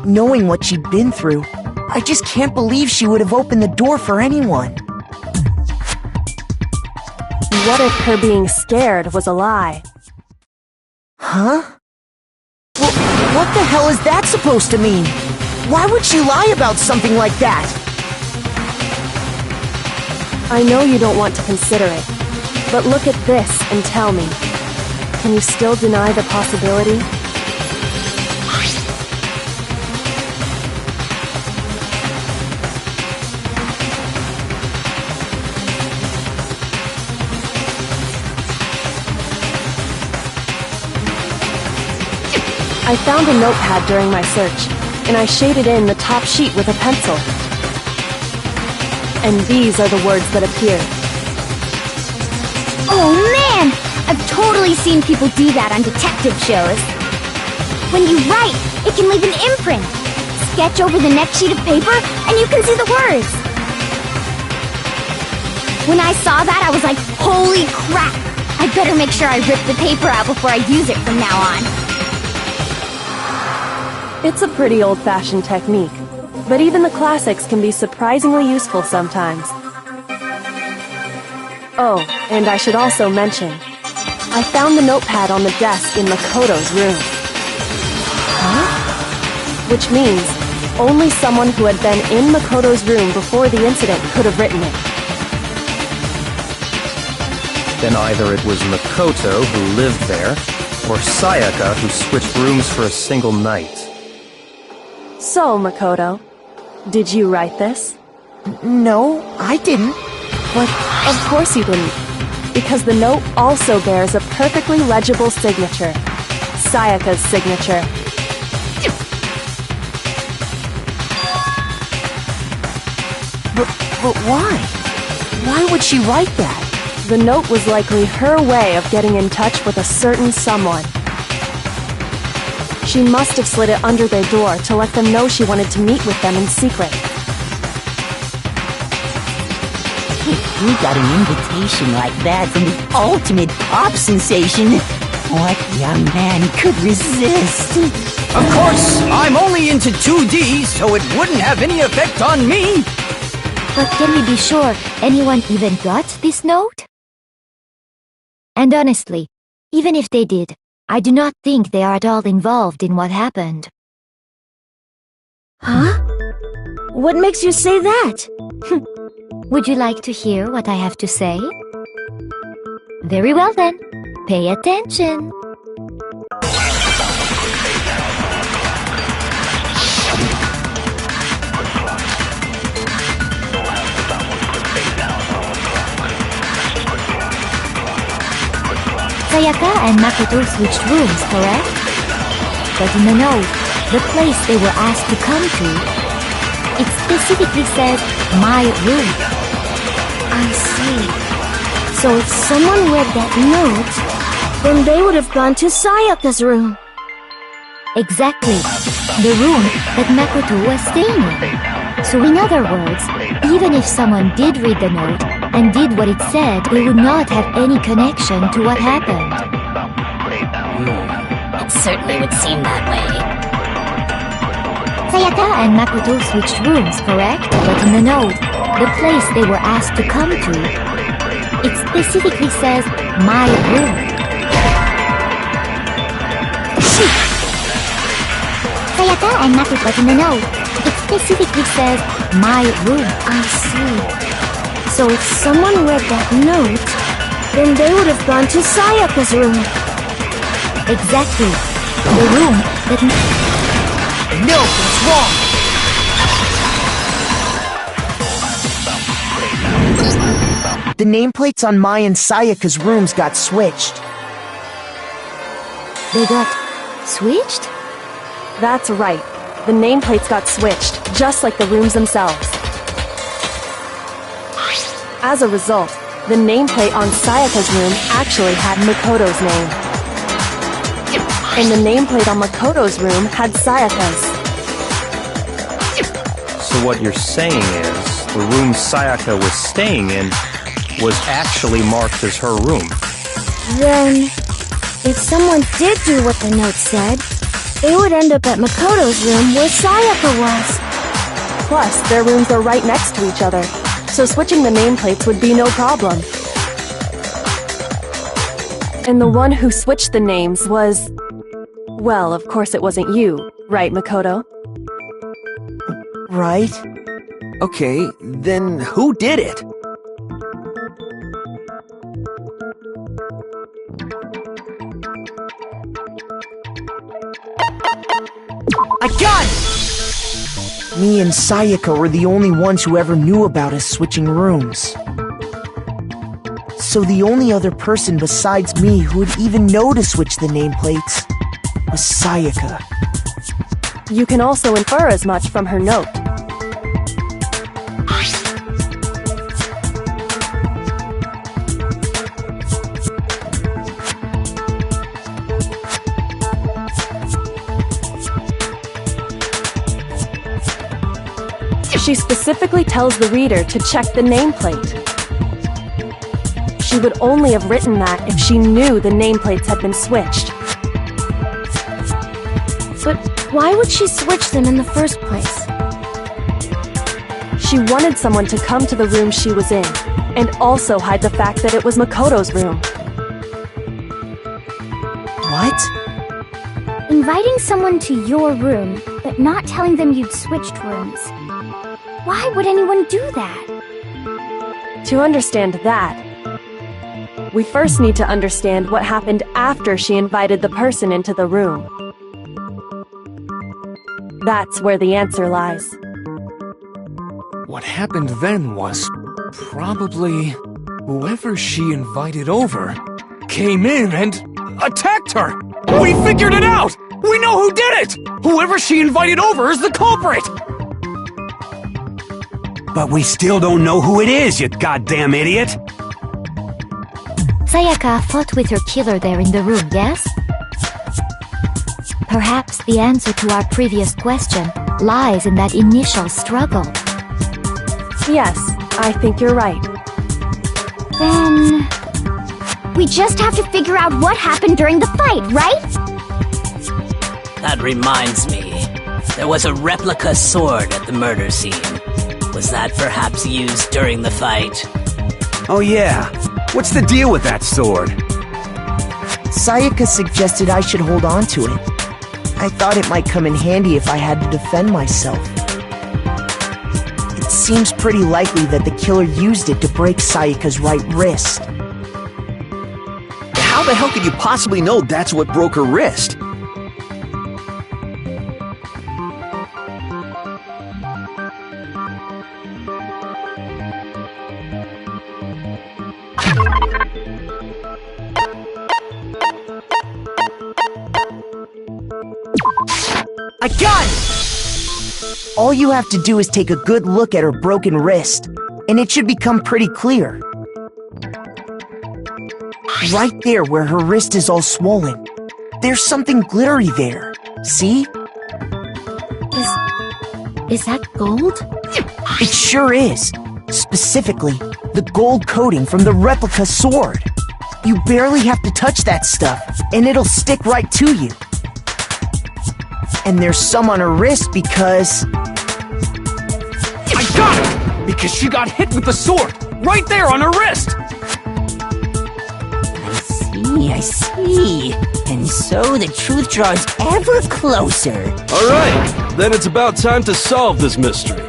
F: Knowing what she'd been through, I just can't believe she would have opened the door for anyone.
K: What if her being scared was a lie?
F: Huh? What the hell is that supposed to mean? Why would she lie about something like that?
K: I know you don't want to consider it, but look at this and tell me. Can you still deny the possibility? I found a notepad during my search, and I shaded in the top sheet with a pencil. And these are the words that appeared.
N: Oh man! I've totally seen people do that on detective shows. When you write, it can leave an imprint. Sketch over the next sheet of paper, and you can see the words. When I saw that, I was like, holy crap! I better make sure I rip the paper out before I use it from now on.
K: It's a pretty old-fashioned technique, but even the classics can be surprisingly useful sometimes. Oh, and I should also mention, I found the notepad on the desk in Makoto's room. Huh? Which means only someone who had been in Makoto's room before the incident could have written it.
D: Then either it was Makoto who lived there, or Sayaka who switched rooms for a single night.
K: So, Makoto, did you write this?
F: No, I didn't.
K: But of course you didn't, because the note also bears a perfectly legible signature. Sayaka's signature.
F: But why? Why would she write that?
K: The note was likely her way of getting in touch with a certain someone. She must have slid it under their door to let them know she wanted to meet with them in secret.
L: If you got an invitation like that from the ultimate pop sensation, what young man could resist?
M: Of course, I'm only into 2D, so it wouldn't have any effect on me.
A: But can we be sure anyone even got this note? And honestly, even if they did, I do not think they are at all involved in what happened.
N: Huh? What makes you say that?
A: Would you like to hear what I have to say? Very well then, pay attention. Sayaka and Makoto switched rooms, correct? But in the note, the place they were asked to come to, it specifically says, my room.
N: I see. So if someone read that note, then they would have gone to Sayaka's room.
A: Exactly. The room that Makoto was staying in. So in other words, even if someone did read the note and did what it said, they would not have any connection to what happened.
B: It certainly would seem that way.
A: Sayaka and Makoto switched rooms, correct? But in the note, the place they were asked to come to, it specifically says, my room. Sayaka and Makoto, but in the note, it specifically says, my room.
N: I see. So if someone read that note, then they would have gone to Sayaka's room.
A: Exactly. The room that...
F: No, it's wrong! The nameplates on Mai and Sayaka's rooms got switched.
A: They got switched?
K: That's right. The nameplates got switched, just like the rooms themselves. As a result, the nameplate on Sayaka's room actually had Makoto's name. And the nameplate on Makoto's room had Sayaka's.
D: So what you're saying is, the room Sayaka was staying in was actually marked as her room.
N: Then, if someone did do what the note said, they would end up at Makoto's room where Sayaka was.
K: Plus, their rooms are right next to each other, so switching the nameplates would be no problem. And the one who switched the names was... Well, of course it wasn't you, right, Makoto?
F: Right?
J: Okay, then who did it?
F: I got it! Me and Sayaka were the only ones who ever knew about us switching rooms. So the only other person besides me who would even know to switch the nameplates was Sayaka.
K: You can also infer as much from her note. She specifically tells the reader to check the nameplate. She would only have written that if she knew the nameplates had been switched.
N: But why would she switch them in the first place?
K: She wanted someone to come to the room she was in, and also hide the fact that it was Makoto's room.
F: What?
N: Inviting someone to your room, but not telling them you'd switched rooms. Why would anyone do that?
K: To understand that, we first need to understand what happened after she invited the person into the room. That's where the answer lies.
C: What happened then was probably whoever she invited over came in and attacked her. We figured it out! We know who did it! Whoever she invited over is the culprit!
G: But we still don't know who it is, you goddamn idiot!
A: Sayaka fought with her killer there in the room, yes? Perhaps the answer to our previous question lies in that initial struggle.
K: Yes, I think you're right.
N: Then... we just have to figure out what happened during the fight, right?
E: That reminds me. There was a replica sword at the murder scene. Was that perhaps used during the fight?
G: Oh yeah. What's the deal with that sword?
F: Sayaka suggested I should hold on to it. I thought it might come in handy if I had to defend myself. It seems pretty likely that the killer used it to break Sayaka's right wrist.
J: How the hell could you possibly know that's what broke her wrist?
F: I got it! All you have to do is take a good look at her broken wrist, and it should become pretty clear. Right there where her wrist is all swollen, there's something glittery there. See?
A: Is that gold?
F: It sure is. Specifically, the gold coating from the replica sword. You barely have to touch that stuff, and it'll stick right to you. And there's some on her wrist because...
C: I got it! Because she got hit with the sword! Right there on her wrist!
L: I see. And so the truth draws ever closer.
I: Alright, then it's about time to solve this mystery.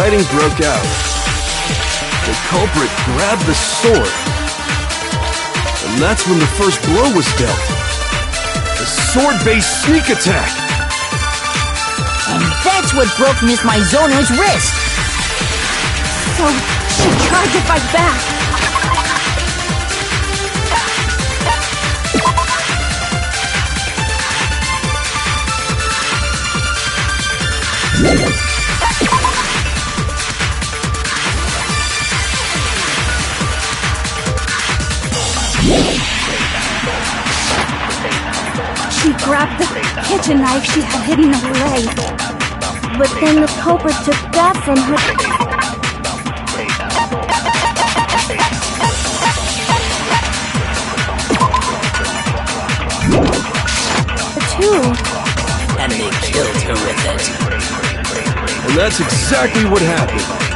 I: fighting broke out, the culprit grabbed the sword. And that's when the first blow was dealt. The sword-based sneak attack.
L: And that's what broke Miss Mizono's wrist.
H: So, she tried to fight back. She grabbed the kitchen knife she had hidden away.
N: But then the culprit took that from her. Too.
E: And they killed her with it.
I: And that's exactly what happened.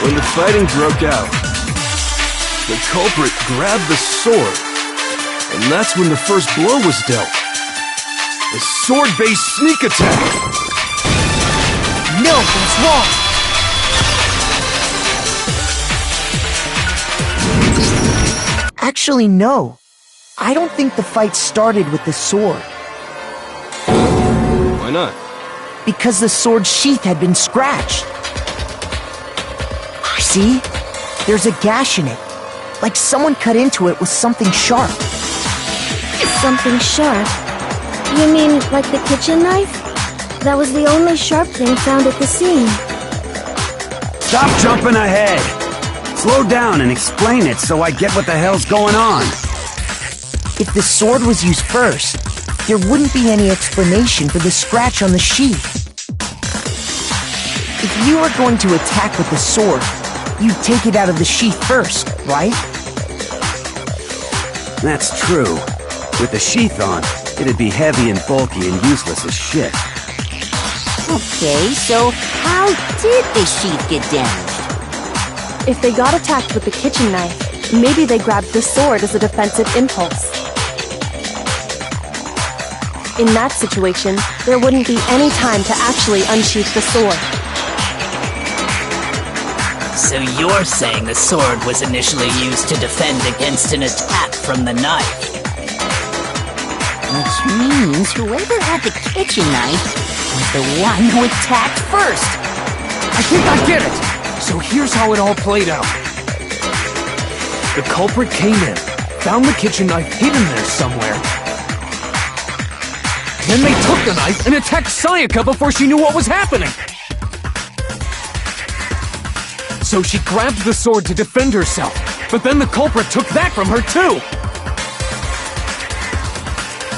I: When the fighting broke out, the culprit grabbed the sword, and that's when the first blow was dealt. The sword-based sneak attack!
F: No, that's wrong! Actually, no. I don't think the fight started with the sword.
I: Why not?
F: Because the sword's sheath had been scratched. See? There's a gash in it. Like someone cut into it with something sharp.
N: Something sharp? You mean like the kitchen knife? That was the only sharp thing found at the scene.
G: Stop jumping ahead! Slow down and explain it so I get what the hell's going on.
F: If the sword was used first, there wouldn't be any explanation for the scratch on the sheath. If you were going to attack with the sword, you'd take it out of the sheath first, right?
G: That's true. With the sheath on, it'd be heavy and bulky and useless as shit.
L: Okay, so how did the sheath get damaged?
K: If they got attacked with the kitchen knife, maybe they grabbed the sword as a defensive impulse. In that situation, there wouldn't be any time to actually unsheath the sword.
E: So you're saying the sword was initially used to defend against an attack from the knife?
L: Which means whoever had the kitchen knife was the one who attacked first.
C: I think I get it! So here's how it all played out. The culprit came in, found the kitchen knife hidden there somewhere. Then they took the knife and attacked Sayaka before she knew what was happening. So she grabbed the sword to defend herself, but then the culprit took that from her too.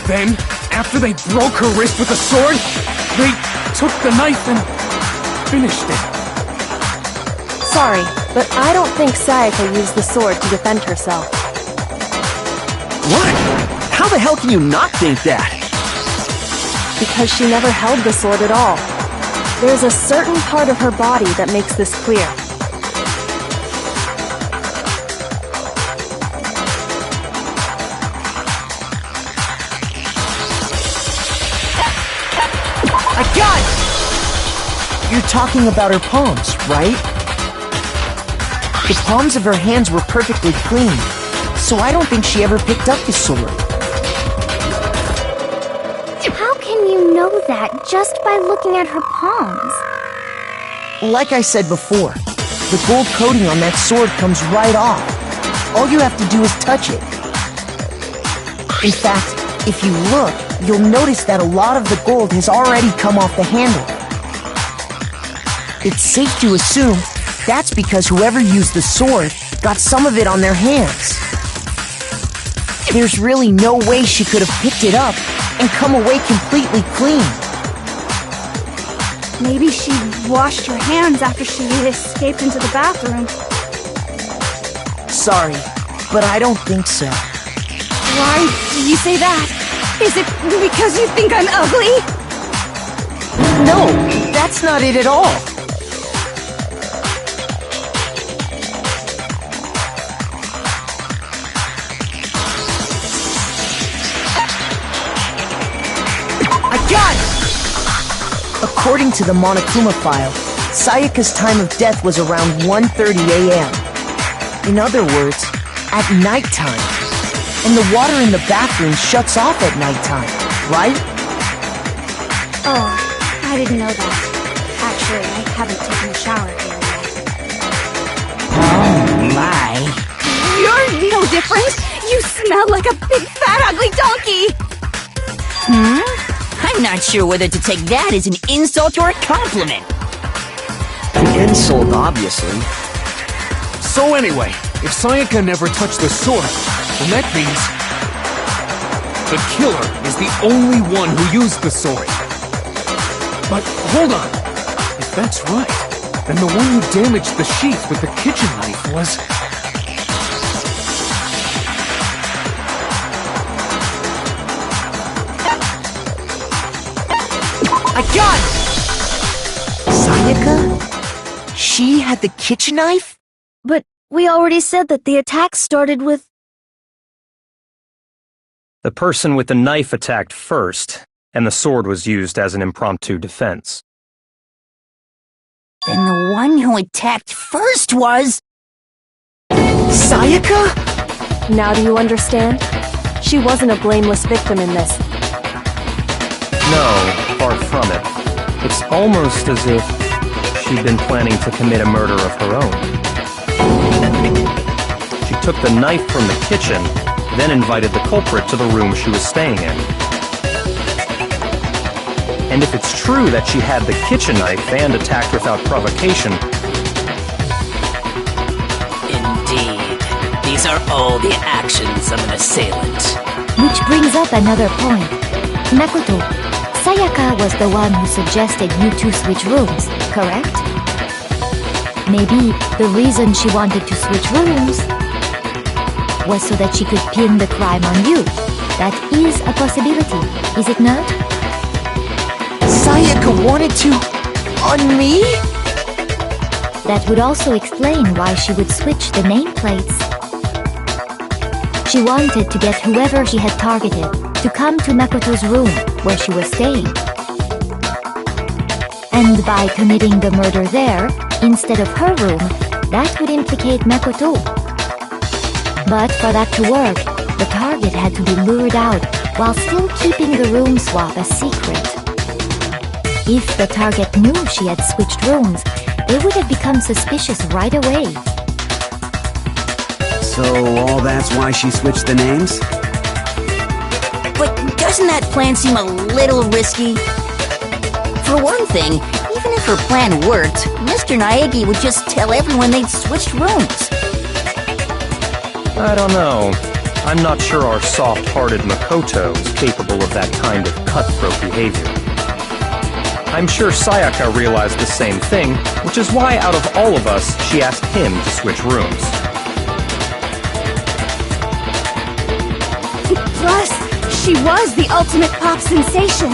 C: Then, after they broke her wrist with the sword, they took the knife and finished it.
K: Sorry, but I don't think Sayaka used the sword to defend herself.
J: What? How the hell can you not think that?
K: Because she never held the sword at all. There's a certain part of her body that makes this clear.
F: I got it! You're talking about her palms, right? The palms of her hands were perfectly clean, so I don't think she ever picked up the sword.
N: How can you know that just by looking at her palms?
F: Like I said before, the gold coating on that sword comes right off. All you have to do is touch it. In fact, if you look, you'll notice that a lot of the gold has already come off the handle. It's safe to assume that's because whoever used the sword got some of it on their hands. There's really no way she could have picked it up and come away completely clean.
H: Maybe she washed her hands after she escaped into the bathroom.
F: Sorry, but I don't think so.
H: Why do you say that? Is it because you think I'm ugly?
F: No, that's not it at all. I got it! According to the Monokuma file, Sayaka's time of death was around 1:30 a.m. In other words, at nighttime. And the water in the bathroom shuts off at nighttime, right?
N: Oh, I didn't know that. Actually, I haven't taken a shower here yet.
L: Oh my.
H: You're no different! You smell like a big fat ugly donkey!
L: I'm not sure whether to take that as an insult or a compliment.
J: An insult, obviously.
C: So anyway, if Sayaka never touched the sword, then that means the killer is the only one who used the sword. But hold on. If that's right, then the one who damaged the sheath with the kitchen knife was...
F: I got it! Sayaka? She had the kitchen knife?
A: But we already said that the attack started with...
D: The person with the knife attacked first, and the sword was used as an impromptu defense.
L: Then the one who attacked first was...
F: Sayaka?
K: Now do you understand? She wasn't a blameless victim in this.
D: No, far from it. It's almost as if she'd been planning to commit a murder of her own. She took the knife from the kitchen, then invited the culprit to the room she was staying in. And if it's true that she had the kitchen knife and attacked without provocation...
E: Indeed. These are all the actions of an assailant.
A: Which brings up another point. Makoto, Sayaka was the one who suggested you two switch rooms, correct? Maybe the reason she wanted to switch rooms was so that she could pin the crime on you. That is a possibility, is it not?
F: Sayaka wanted to... on me?
A: That would also explain why she would switch the nameplates. She wanted to get whoever she had targeted to come to Makoto's room where she was staying. And by committing the murder there, instead of her room, that would implicate Makoto. But for that to work, the target had to be lured out while still keeping the room swap a secret. If the target knew she had switched rooms, they would have become suspicious right away.
G: So all that's why she switched the names?
L: But doesn't that plan seem a little risky? For one thing, even if her plan worked, Mr. Naegi would just tell everyone they'd switched rooms.
D: I don't know. I'm not sure our soft-hearted Makoto is capable of that kind of cutthroat behavior. I'm sure Sayaka realized the same thing, which is why out of all of us, she asked him to switch rooms.
H: Plus, she was the ultimate pop sensation.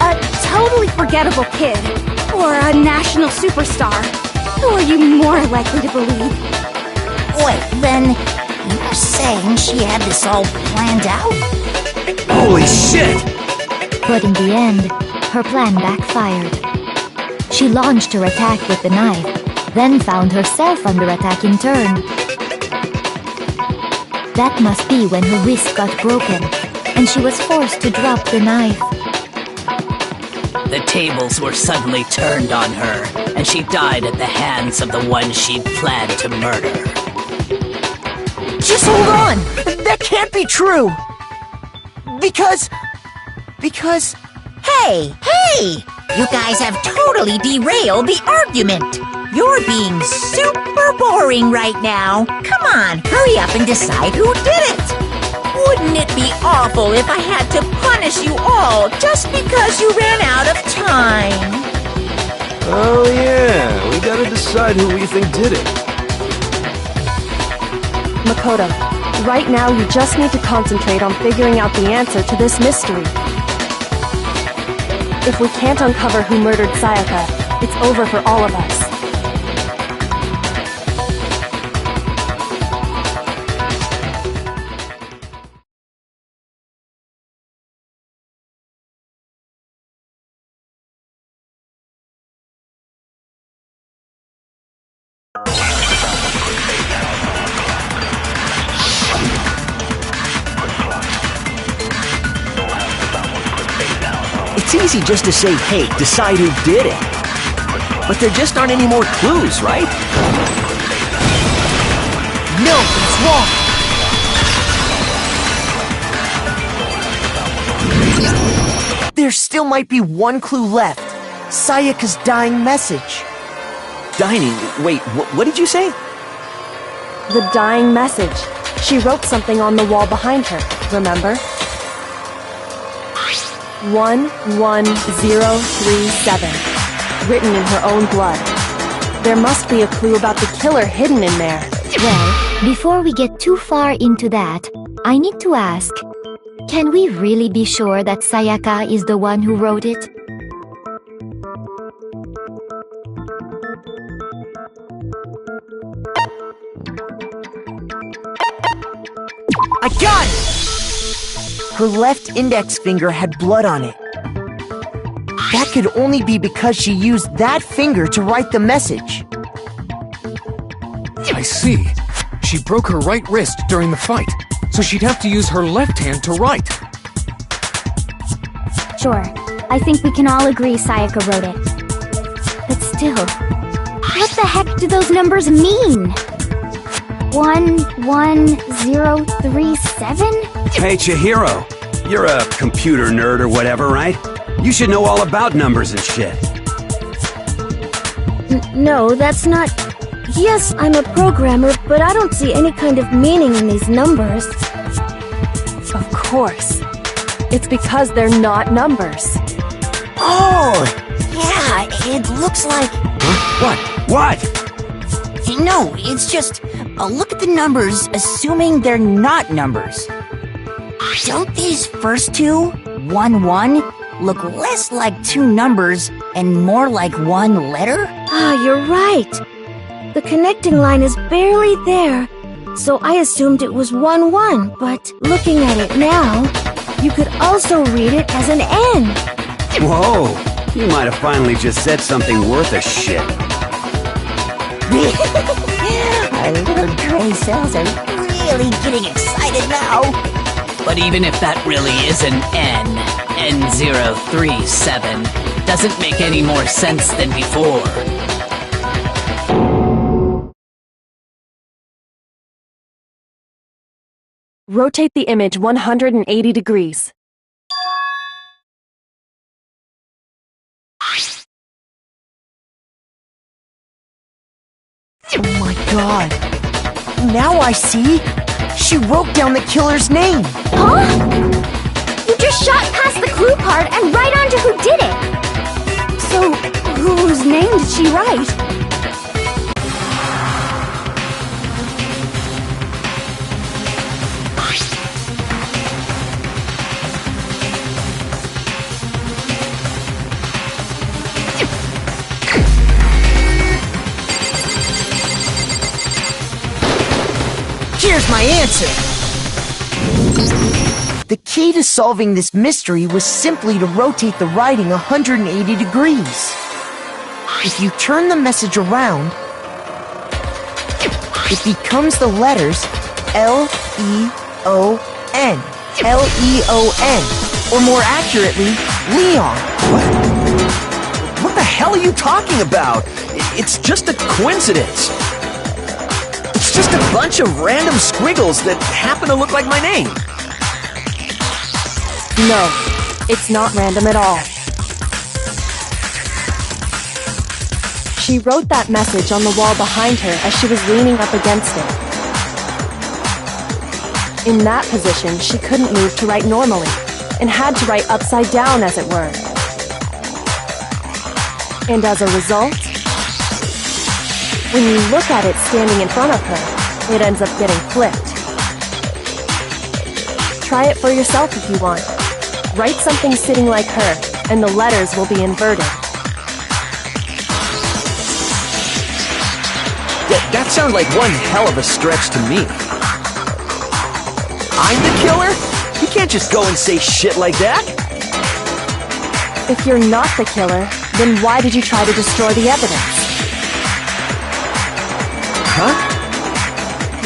H: A totally forgettable kid. Or a national superstar. Who are you more likely to believe?
L: Wait, then you're saying she had this all planned out?
G: Holy shit!
A: But in the end, her plan backfired. She launched her attack with the knife, then found herself under attack in turn. That must be when her wrist got broken, and she was forced to drop the knife.
E: The tables were suddenly turned on her, and she died at the hands of the one she'd planned to murder.
F: Just hold on! That can't be true! Because...
L: Hey! You guys have totally derailed the argument! You're being super boring right now! Come on, hurry up and decide who did it! Wouldn't it be awful if I had to punish you all just because you ran out of time?
I: Oh yeah, we gotta decide who we think did it.
K: Makoto, Right now, you just need to concentrate on figuring out the answer to this mystery. If we can't uncover who murdered Sayaka, it's over for all of us.
J: It's easy just to say, hey, decide who did it. But there just aren't any more clues, right?
F: No, it's wrong. There still might be one clue left. Sayaka's dying message.
J: Dining? Wait, what did you say?
K: The dying message. She wrote something on the wall behind her, remember? 11037. Written in her own blood. There must be a clue about the killer hidden in there.
A: Well, before we get too far into that, I need to ask, can we really be sure that Sayaka is the one who wrote it?
F: I got it! Her left index finger had blood on it. That could only be because she used that finger to write the message.
C: I see. She broke her right wrist during the fight, so she'd have to use her left hand to write.
N: Sure, I think we can all agree Sayaka wrote it. But still, what the heck do those numbers mean? 11037?
G: Hey, Chihiro. You're a computer nerd or whatever, right? You should know all about numbers and shit.
O: No, that's not... Yes, I'm a programmer, but I don't see any kind of meaning in these numbers.
K: Of course. It's because they're not numbers.
L: Oh! Yeah, it looks like...
G: Huh? What?
L: No, it's just... look at the numbers, assuming they're not numbers. Don't these first two, 1-1, look less like two numbers and more like one letter?
O: Ah, you're right. The connecting line is barely there, so I assumed it was 1-1, but looking at it now, you could also read it as an N.
G: Whoa! You might have finally just said something worth a shit.
L: Our little gray cells are really getting excited now.
E: But even if that really is an N037, doesn't make any more sense than before.
K: Rotate the image 180 degrees.
F: Oh my god. Now I see. She wrote down the killer's name.
N: Huh? You just shot past the clue part and right onto who did it.
O: So, whose name did she write?
F: Here's my answer. The key to solving this mystery was simply to rotate the writing 180 degrees. If you turn the message around, it becomes the letters L-E-O-N. L-E-O-N. Or more accurately, Leon.
J: What the hell are you talking about? It's just a coincidence. It's just a bunch of random squiggles that happen to look like my name.
K: No, it's not random at all. She wrote that message on the wall behind her as she was leaning up against it. In that position, she couldn't move to write normally, and had to write upside down, as it were. And as a result, when you look at it standing in front of her, it ends up getting flipped. Try it for yourself if you want. Write something sitting like her, and the letters will be inverted.
J: That sounds like one hell of a stretch to me. I'm the killer? You can't just go and say shit like that.
K: If you're not the killer, then why did you try to destroy the evidence?
J: Huh?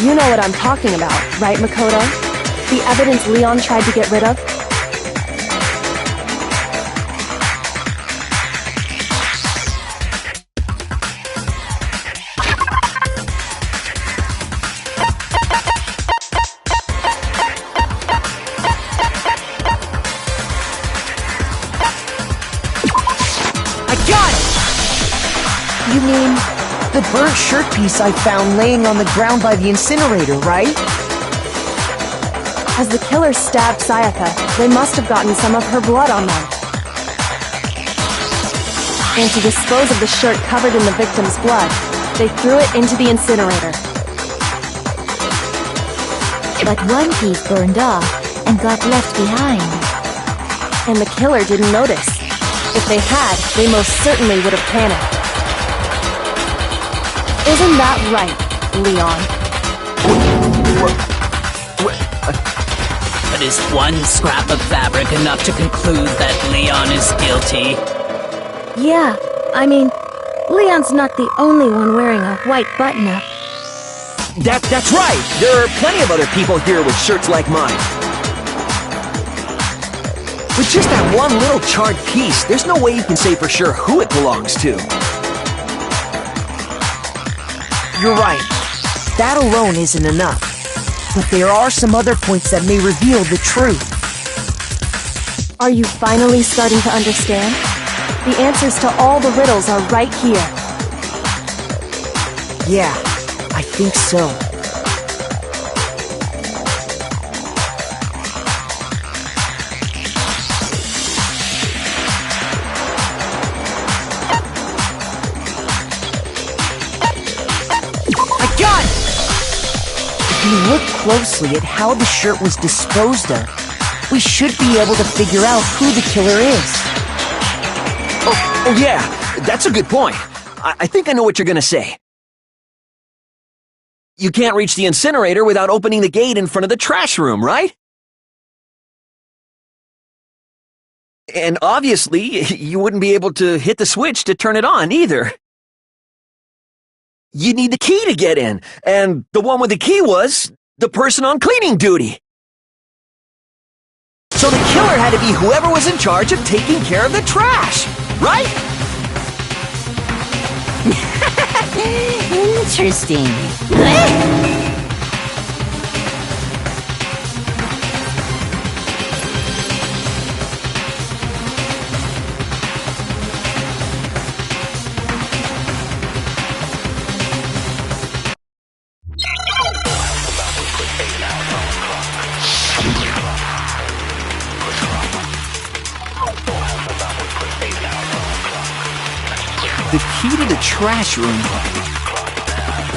K: You know what I'm talking about, right, Makoto? The evidence Leon tried to get rid of?
F: You mean the burnt shirt piece I found laying on the ground by the incinerator, right?
K: As the killer stabbed Sayaka, they must have gotten some of her blood on them. And to dispose of the shirt covered in the victim's blood, they threw it into the incinerator.
A: But one piece burned off and got left behind.
K: And the killer didn't notice. If they had, they most certainly would have panicked. Isn't that right, Leon?
E: But is one scrap of fabric enough to conclude that Leon is guilty?
O: Yeah, I mean, Leon's not the only one wearing a white button-up.
J: That's right! There are plenty of other people here with shirts like mine. With just that one little charred piece, there's no way you can say for sure who it belongs to.
F: You're right. That alone isn't enough. But there are some other points that may reveal the truth.
K: Are you finally starting to understand? The answers to all the riddles are right here.
F: Yeah, I think so. If you look closely at how the shirt was disposed of, we should be able to figure out who the killer is.
J: Oh yeah, that's a good point. I think I know what you're gonna say. You can't reach the incinerator without opening the gate in front of the trash room, right? And obviously, you wouldn't be able to hit the switch to turn it on either. You need the key to get in, and the one with the key was the person on cleaning duty. So the killer had to be whoever was in charge of taking care of the trash, right?
L: Interesting.
J: The key to the trash room.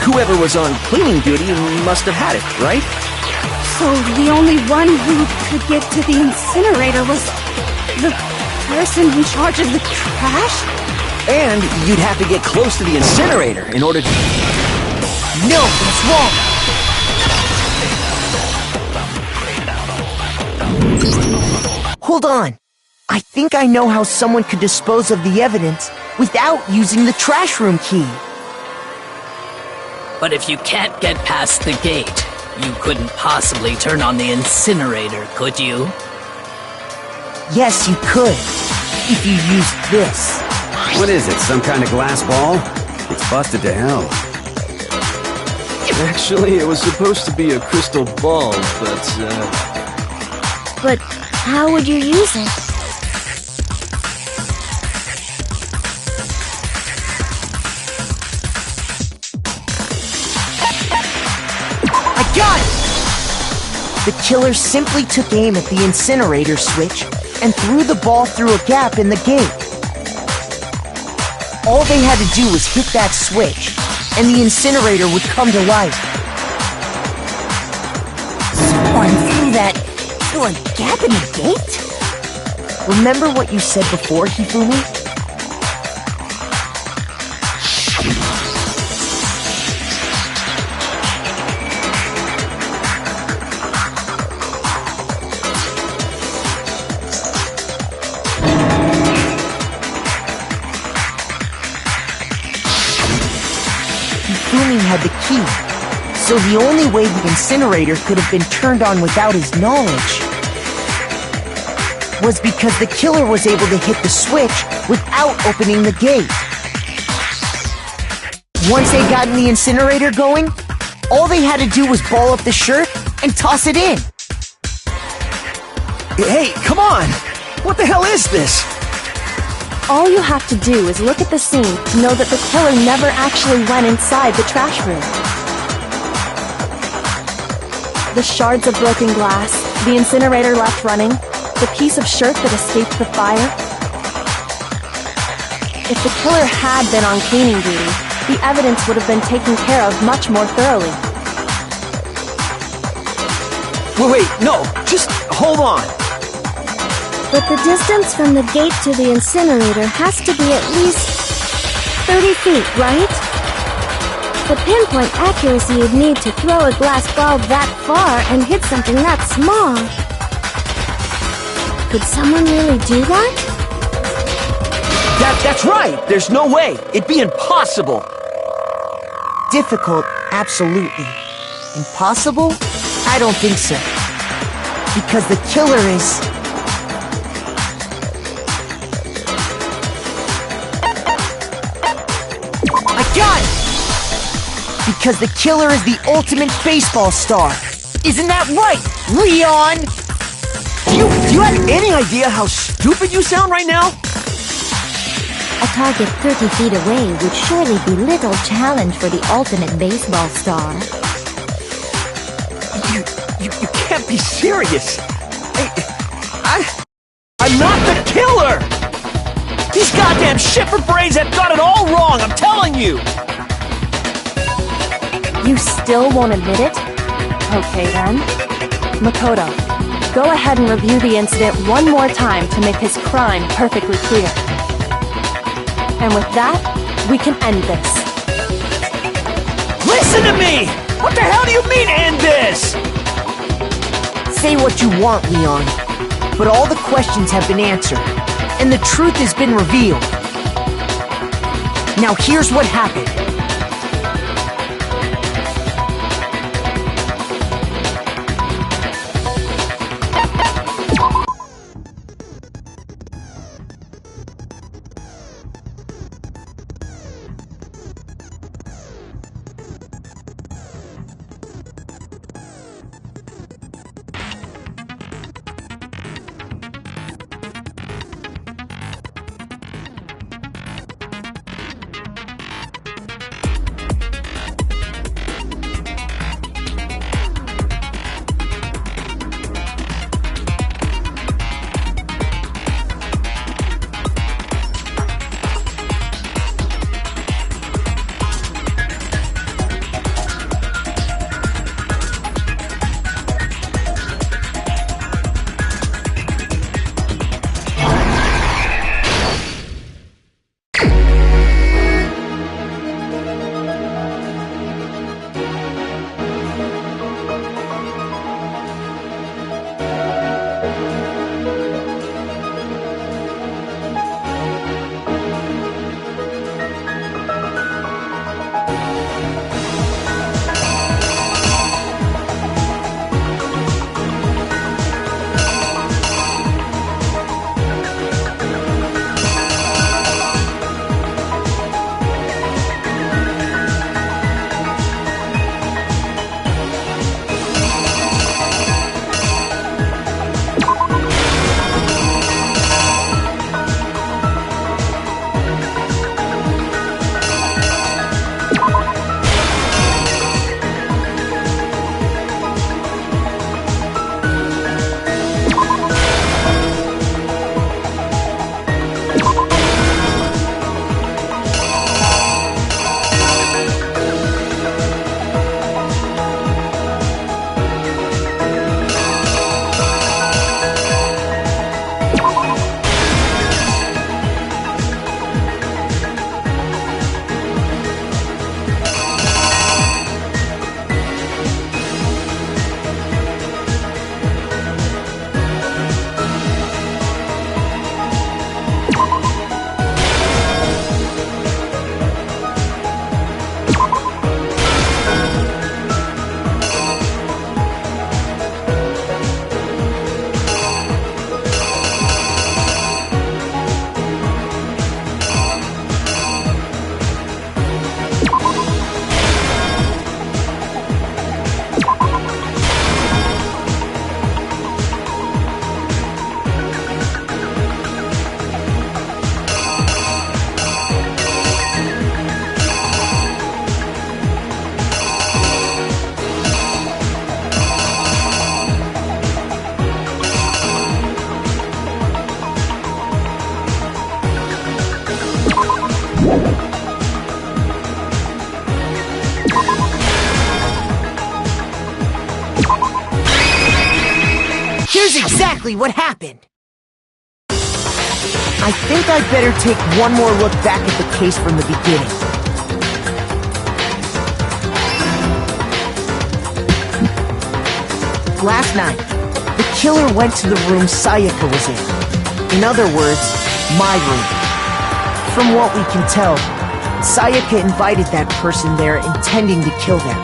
J: Whoever was on cleaning duty must have had it, right?
H: So the only one who could get to the incinerator was the person in charge of the trash?
J: And you'd have to get close to the incinerator in order to...
F: No, that's wrong! Hold on. I think I know how someone could dispose of the evidence without using the trash room key.
E: But if you can't get past the gate, you couldn't possibly turn on the incinerator, could you?
F: Yes, you could. If you used this.
G: What is it, some kind of glass ball? It's busted to hell.
I: Actually, it was supposed to be a crystal ball,
O: But how would you use it?
F: I got it! The killer simply took aim at the incinerator switch and threw the ball through a gap in the gate. All they had to do was hit that switch, and the incinerator would come to life.
L: Someone threw that
F: like gap in the gate? Remember what you said before, Hifumi? Hifumi had the key, so the only way the incinerator could have been turned on without his knowledge was because the killer was able to hit the switch without opening the gate. Once they got the incinerator going, all they had to do was ball up the shirt and toss it in.
J: Hey, come on! What the hell is this?
K: All you have to do is look at the scene to know that the killer never actually went inside the trash room. The shards of broken glass, the incinerator left running, the piece of shirt that escaped the fire. If the killer had been on cleaning duty, the evidence would have been taken care of much more thoroughly.
J: Wait, no, just hold on.
O: But the distance from the gate to the incinerator has to be at least 30 feet, right? The pinpoint accuracy you'd need to throw a glass ball that far and hit something that small. Could someone really do that?
J: That's right! There's no way! It'd be impossible!
F: Difficult, absolutely. Impossible? I don't think so. Because the killer is... I got it! Because the killer is the ultimate baseball star. Isn't that right, Leon?
J: Do you have any idea how stupid you sound right now?
A: A target 30 feet away would surely be little challenge for the ultimate baseball star.
J: You can't be serious. I'm not the killer! These goddamn Shepherd Brains have got it all wrong, I'm telling you!
K: You still won't admit it? Okay then. Makoto, go ahead and review the incident one more time to make his crime perfectly clear. And with that, we can end this.
J: Listen to me! What the hell do you mean, end this?
F: Say what you want, Leon, but all the questions have been answered, and the truth has been revealed. Now here's what happened. exactly what happened. I think I'd better take one more look back at the case from the beginning. Last night, the killer went to the room Sayaka was in. In other words, my room. From what we can tell, Sayaka invited that person there intending to kill them.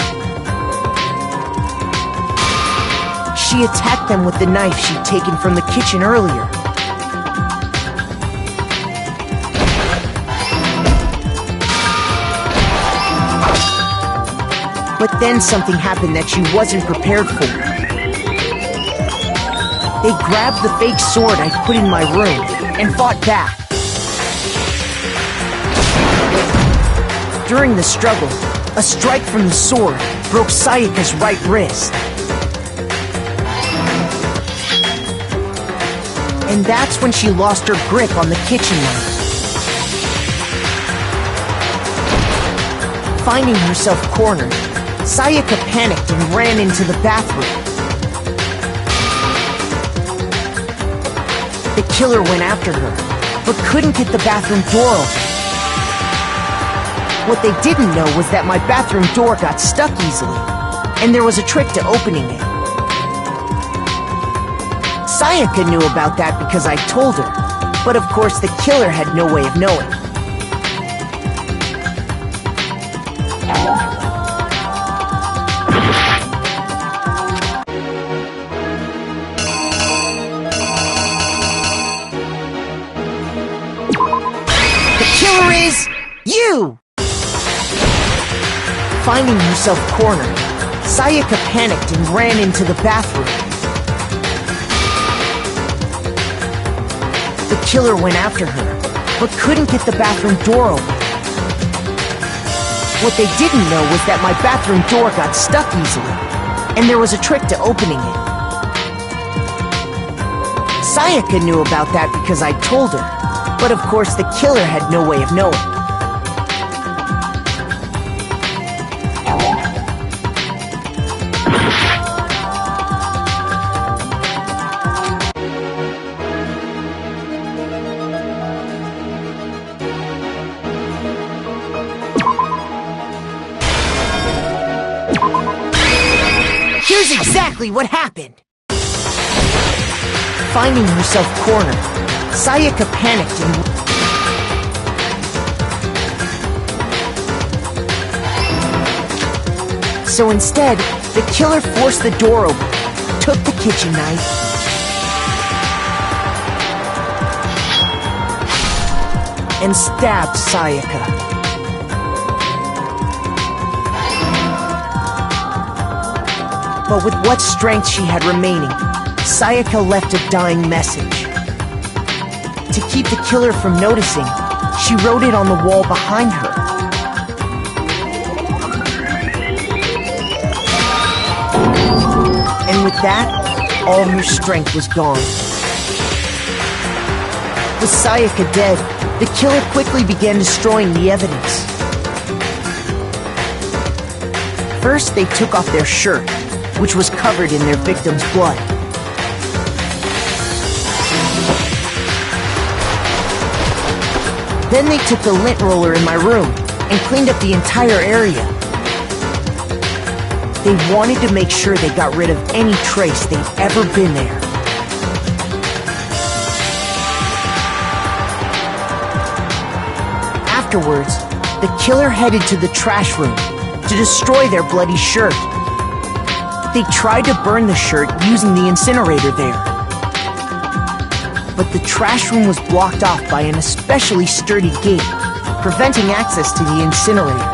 F: She attacked them with the knife she'd taken from the kitchen earlier. But then something happened that she wasn't prepared for. They grabbed the fake sword I put in my room and fought back. During the struggle, a strike from the sword broke Sayaka's right wrist. And that's when she lost her grip on the kitchen knife. Finding herself cornered, Sayaka panicked and ran into the bathroom. The killer went after her, but couldn't get the bathroom door open. What they didn't know was that my bathroom door got stuck easily, and there was a trick to opening it. Sayaka knew about that because I told her, but of course the killer had no way of knowing. The killer is you! Finding herself cornered, Sayaka panicked and ran into the bathroom. The killer went after her, but couldn't get the bathroom door open. What they didn't know was that my bathroom door got stuck easily, and there was a trick to opening it. Sayaka knew about that because I told her, but of course the killer had no way of knowing. Here's exactly what happened. Finding herself cornered, Sayaka panicked and... So instead, the killer forced the door open, took the kitchen knife, and stabbed Sayaka. But with what strength she had remaining, Sayaka left a dying message. To keep the killer from noticing, she wrote it on the wall behind her. And with that, all her strength was gone. With Sayaka dead, the killer quickly began destroying the evidence. First, they took off their shirt, which was covered in their victim's blood. Then they took the lint roller in my room and cleaned up the entire area. They wanted to make sure they got rid of any trace they'd ever been there. Afterwards, the killer headed to the trash room to destroy their bloody shirt. They tried to burn the shirt using the incinerator there. But the trash room was blocked off by an especially sturdy gate, preventing access to the incinerator.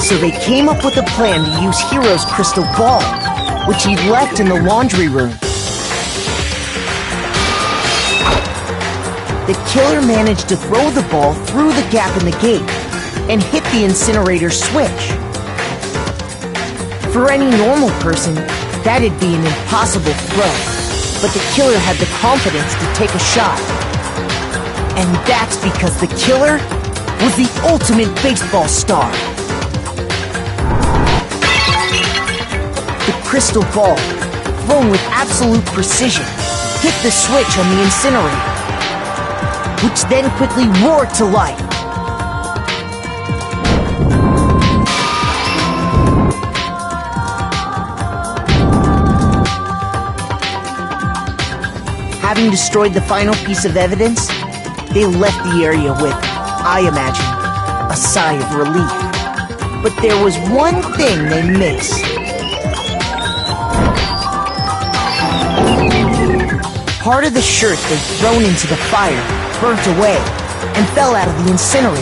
F: So they came up with a plan to use Hiro's crystal ball, which he'd left in the laundry room. The killer managed to throw the ball through the gap in the gate and hit the incinerator switch. For any normal person, that'd be an impossible throw, but the killer had the confidence to take a shot. And that's because the killer was the ultimate baseball star. The crystal ball, thrown with absolute precision, hit the switch on the incinerator, which then quickly roared to life. Having destroyed the final piece of evidence, they left the area with, I imagine, a sigh of relief. But there was one thing they missed. Part of the shirt they'd thrown into the fire burnt away and fell out of the incinerator.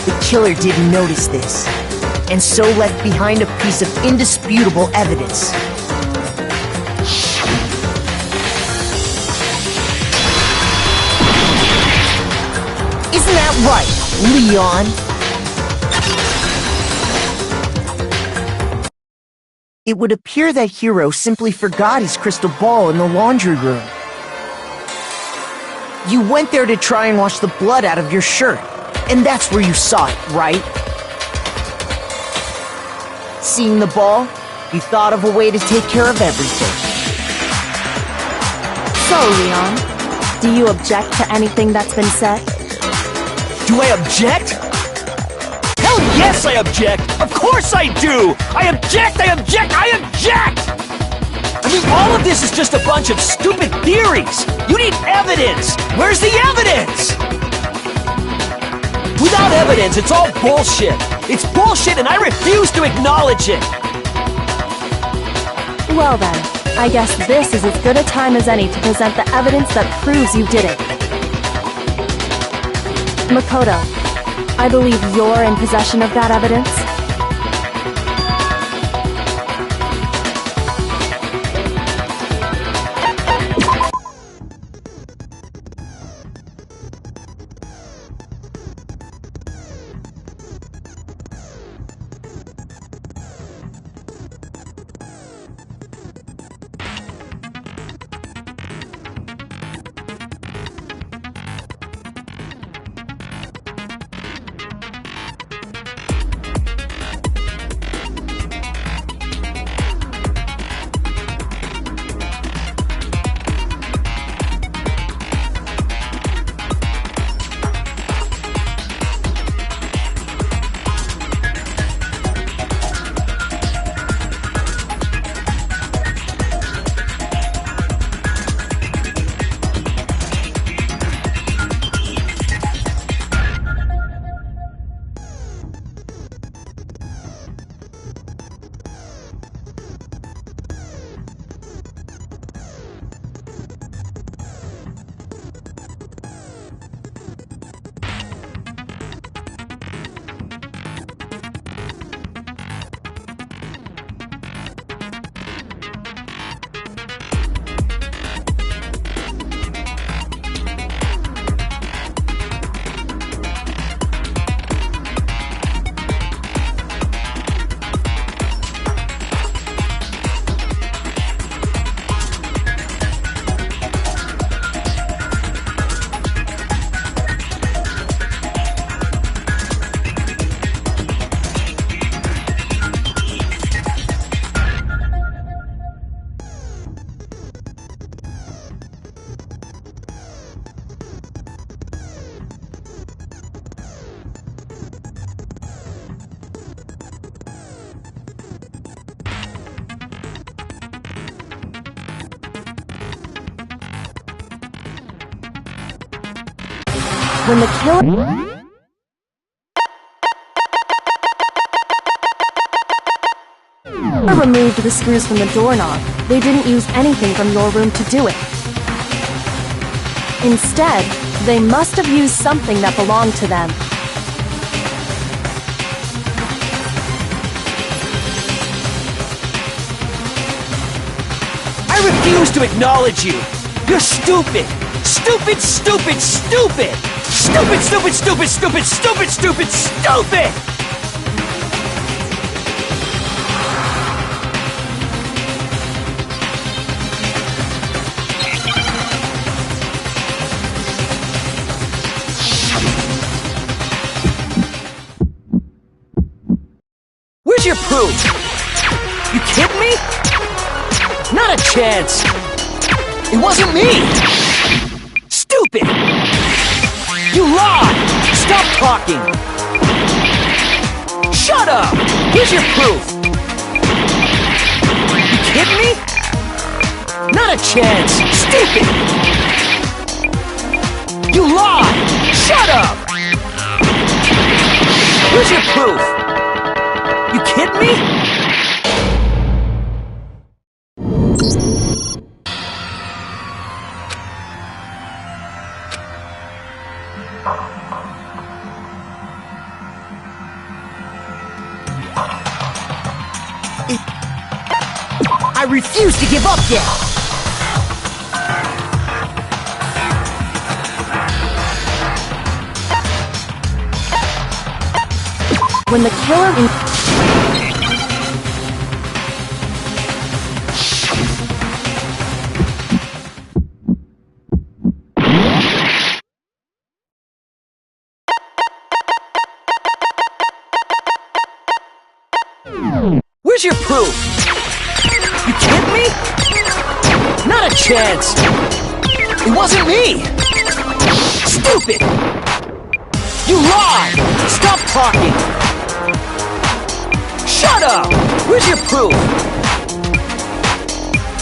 F: The killer didn't notice this, and so left behind a piece of indisputable evidence. Isn't that right, Leon? It would appear that Hiro simply forgot his crystal ball in the laundry room. You went there to try and wash the blood out of your shirt, and that's where you saw it, right? Seeing the ball, you thought of a way to take care of everything.
K: So, Leon, do you object to anything that's been said?
J: Do I object? Hell yes, I object! Of course I do! I object! I object! I object! I mean, all of this is just a bunch of stupid theories! You need evidence! Where's the evidence? Without evidence, it's all bullshit! It's bullshit and I refuse to acknowledge it!
K: Well then, I guess this is as good a time as any to present the evidence that proves you did it. Makoto, I believe you're in possession of that evidence. When the killer... removed the screws from the doorknob, they didn't use anything from your room to do it. Instead, they must have used something that belonged to them.
J: I refuse to acknowledge you! You're stupid! Stupid, stupid, stupid! Stupid, stupid, stupid, stupid, stupid, stupid, stupid! Where's your proof? You kidding me? Not a chance! It wasn't me! Stupid! You lied! Stop talking! Shut up! Here's your proof! You kidding me? Not a chance! Stupid! You lied! Shut up! Here's your proof! You kidding me?
F: I refuse to give up yet!
K: When the killer
J: Where's your proof? You kidding me? Not a chance! It wasn't me! Stupid! You lied! Stop talking! Shut up! Where's your proof?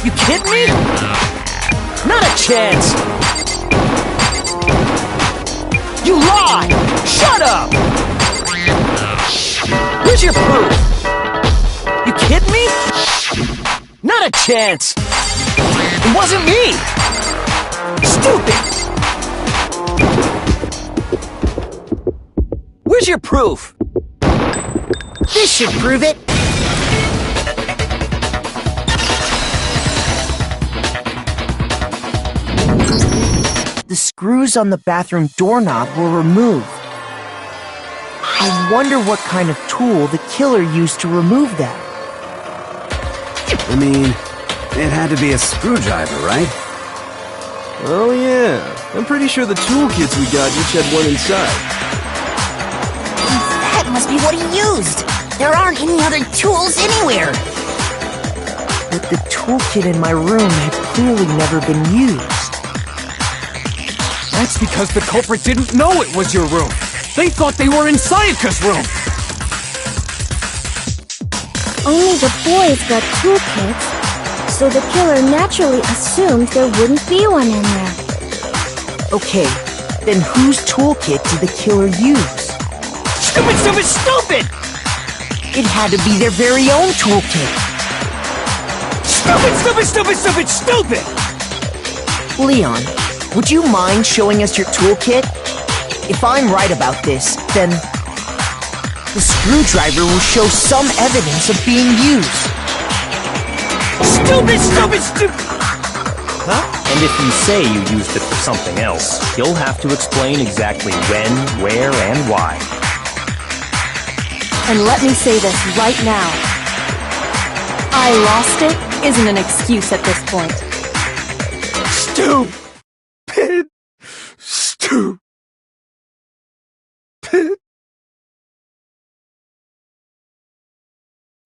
J: You kidding me? Not a chance! You lied! Shut up! Where's your proof? You kidding me? Not a chance! It wasn't me! Stupid! Where's your proof?
F: This should prove it! The screws on the bathroom doorknob were removed. I wonder what kind of tool the killer used to remove that.
G: I mean, it had to be a screwdriver, right?
I: Oh yeah, I'm pretty sure the toolkits we got each had one inside.
L: That must be what he used. There aren't any other tools anywhere.
F: But the toolkit in my room had clearly never been used.
C: That's because the culprit didn't know it was your room. They thought they were in Sayaka's room.
O: Only the boys got toolkits, so the killer naturally assumed there wouldn't be one in there.
F: Okay, then whose toolkit did the killer use?
J: Stupid, stupid, stupid!
F: It had to be their very own toolkit.
J: Stupid, stupid, stupid, stupid, stupid!
F: Leon, would you mind showing us your toolkit? If I'm right about this, then the screwdriver will show some evidence of being used.
J: Stupid, stupid, stupid!
D: Huh? And if you say you used it for something else, you'll have to explain exactly when, where, and why.
K: And let me say this right now. I lost it isn't an excuse at this point.
I: Stupid! Stupid!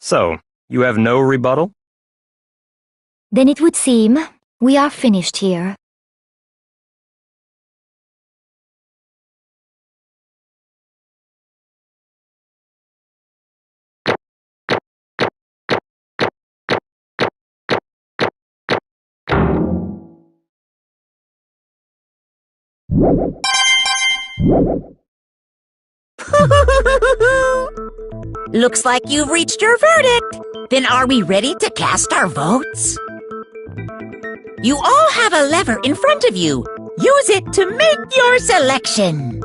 D: So, you have no rebuttal?
A: Then it would seem we are finished here.
L: Looks like you've reached your verdict. Then are we ready to cast our votes? You all have a lever in front of you. Use it to make your selection.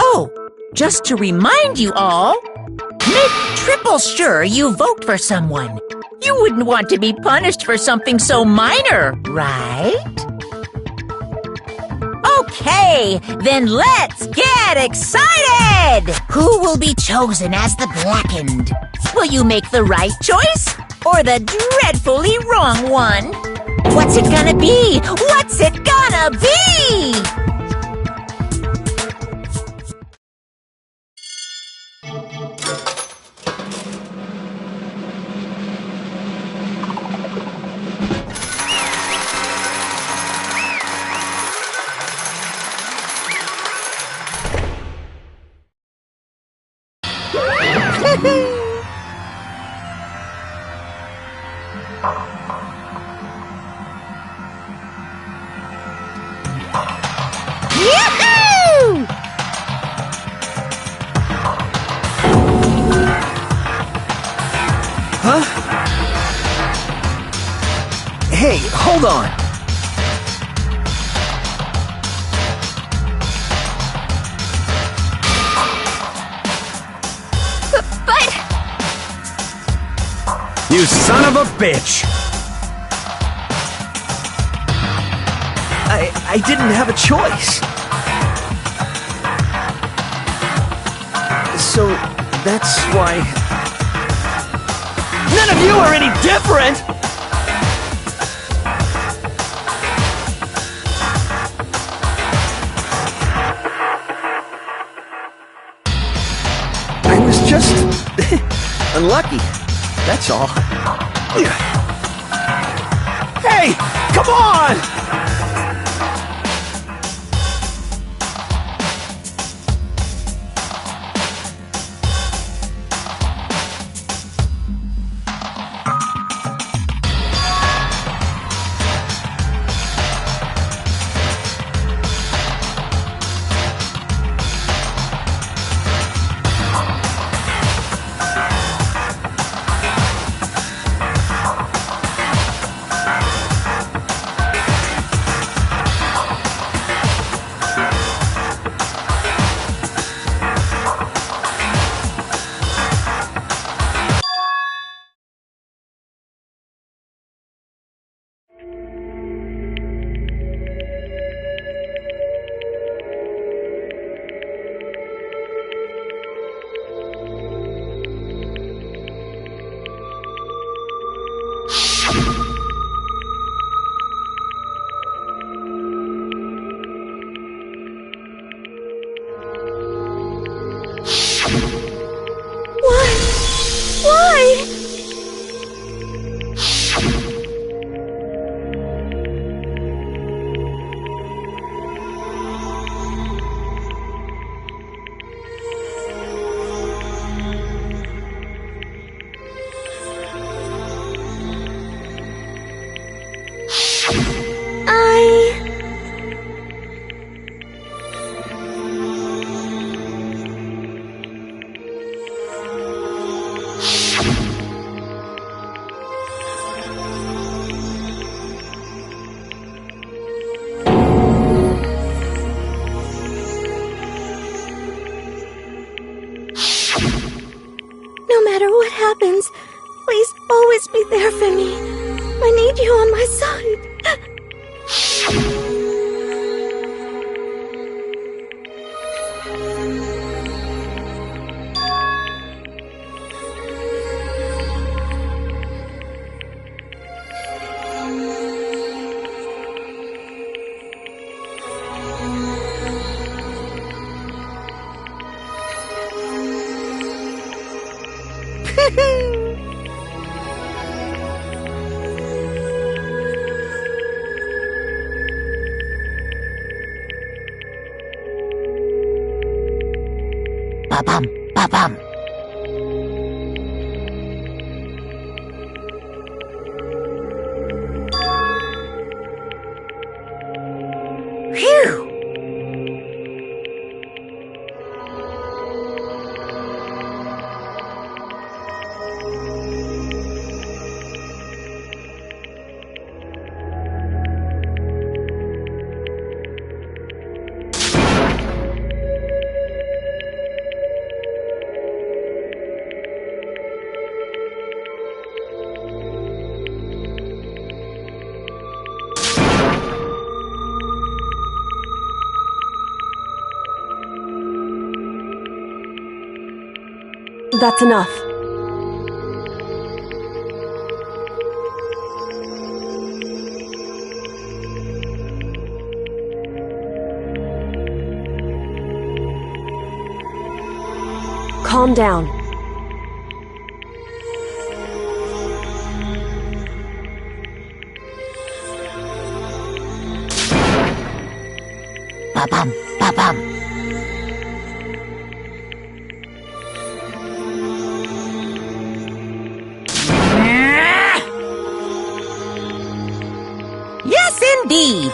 L: Oh, just to remind you all, make triple sure you vote for someone. You wouldn't want to be punished for something so minor, right? Okay, then let's get excited! Who will be chosen as the blackened? Will you make the right choice or the dreadfully wrong one? What's it gonna be? What's it gonna be?
J: Hey, hold on!
N: But...
G: You son of a bitch!
J: I didn't have a choice. So, that's why... None of you are any different! I was just... unlucky. That's all. Hey! Come on!
O: No matter what happens, please always be there for me. I need you on my side.
L: Ba-bum, ba-bum. Phew!
K: That's enough. Calm down.
L: Ba-bum, ba-bum. Yes, indeed.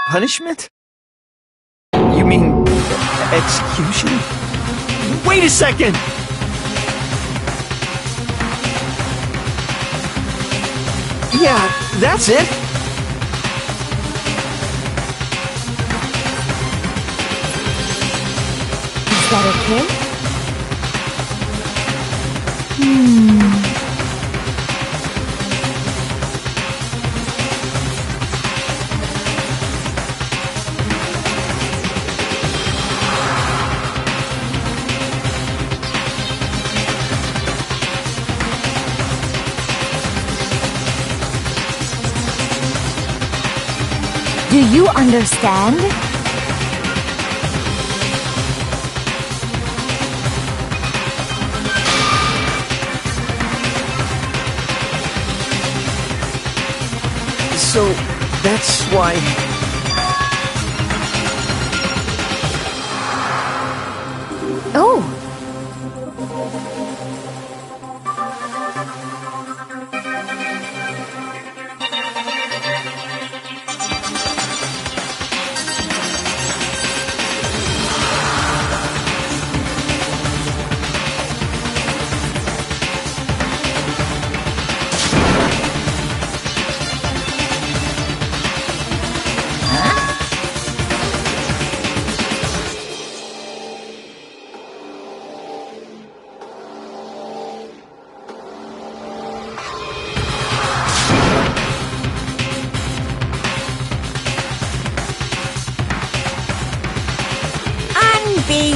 J: Punishment? Execution? Wait a second! Yeah, that's it.
A: Is that okay? Do you understand?
J: So, that's why...
A: Oh!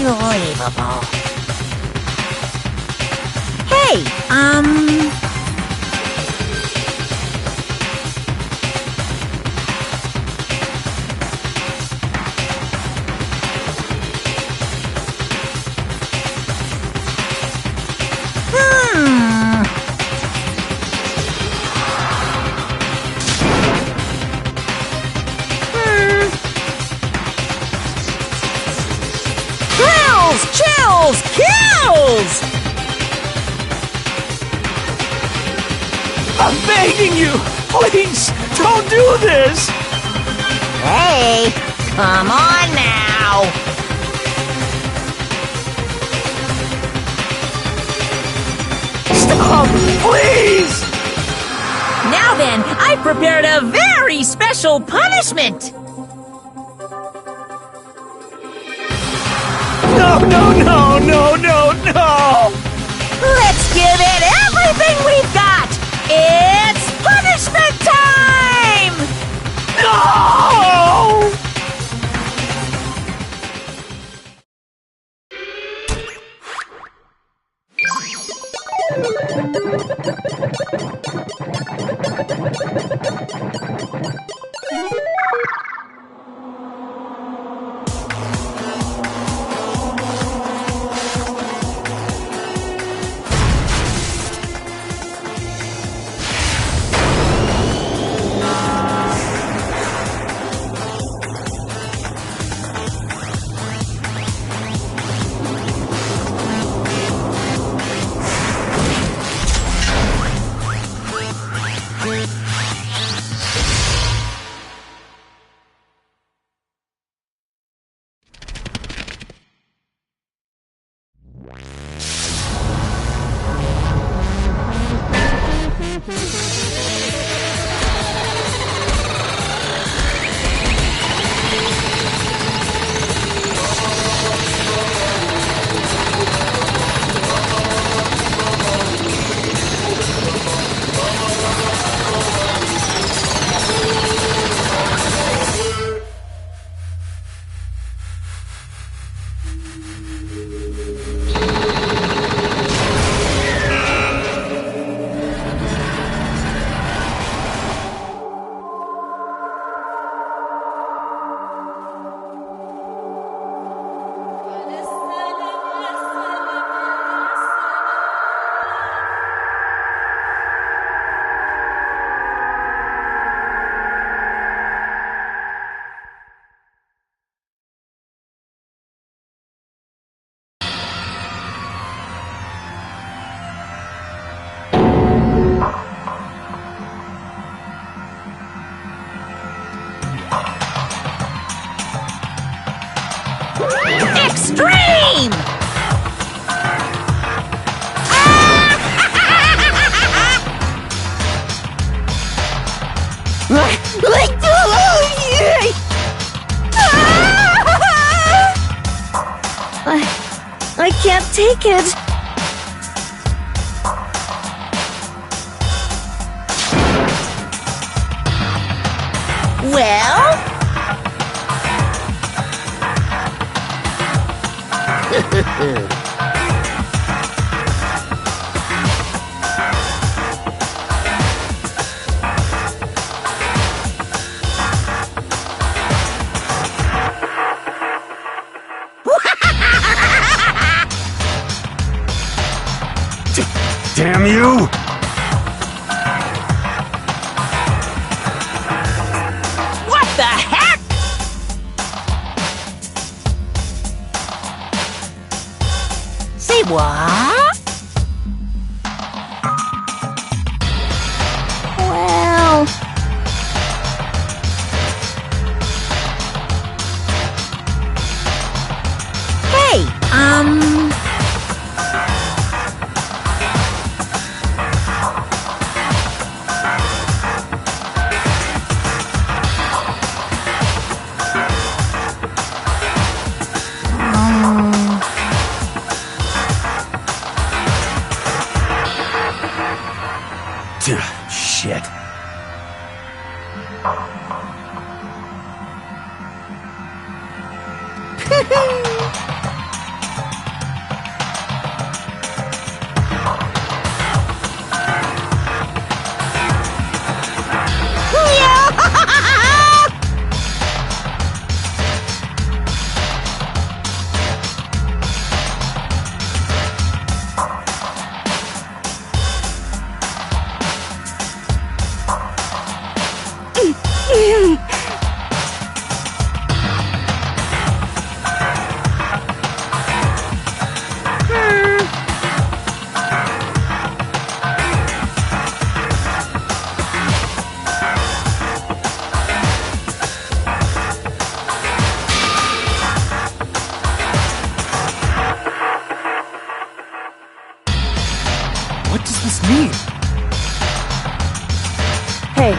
L: Unbelievable. Hey, Chills! Kills!
J: I'm begging you! Please, don't do this!
L: Hey, come on now!
J: Stop! Please!
L: Now then, I've prepared a very special punishment!
J: No, no, no, no, no, no!
L: Let's give it everything we've got! It's punishment time!
J: No!
O: take it.
L: Well?
G: Damn you!
L: What the heck? Say what?
O: Well... Hey,
G: Shit.
C: What does this mean?
K: Hey,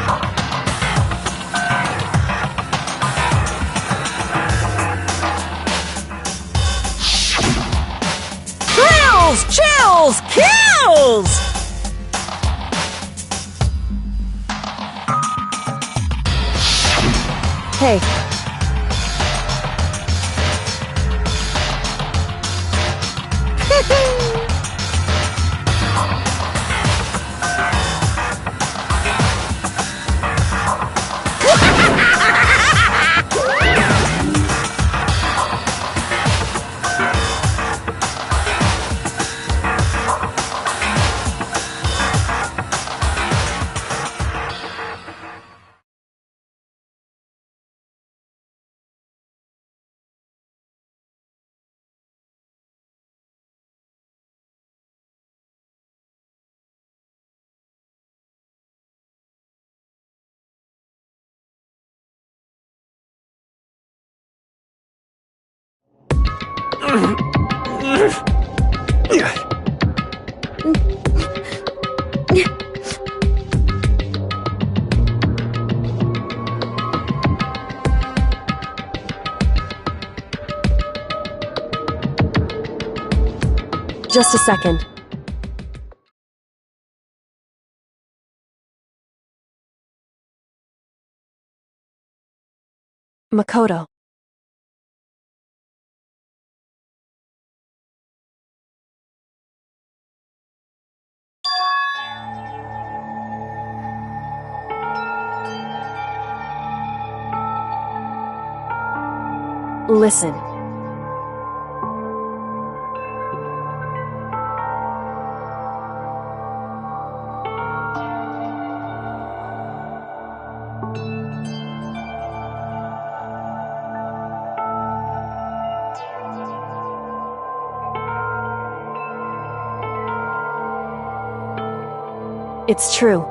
L: Thrills, chills, kills!
K: hey, just a second. Makoto. Listen. It's true.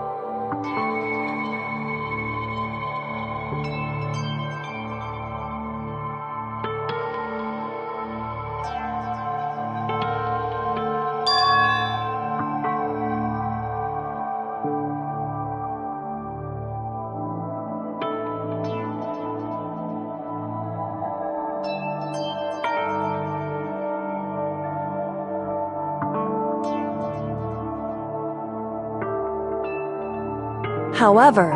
K: However,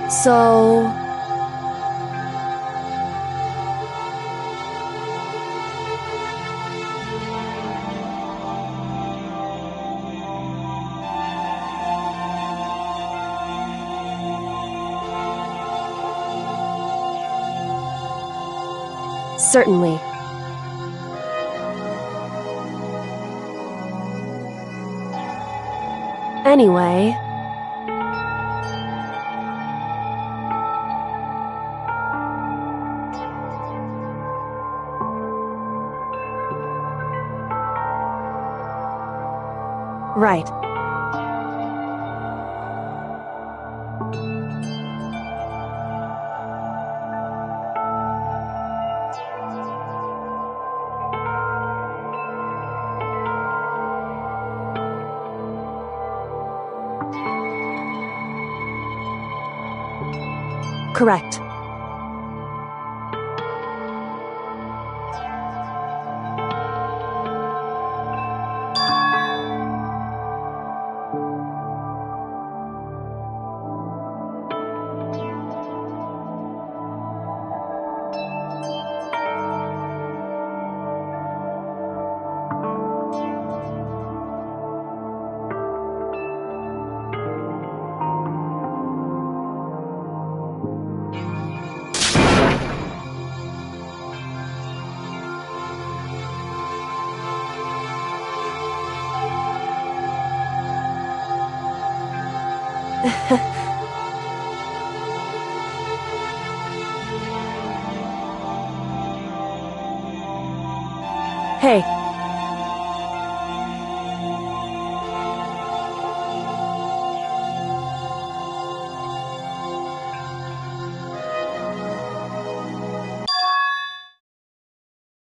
K: so... Certainly. Anyway... Right. Correct. Hey.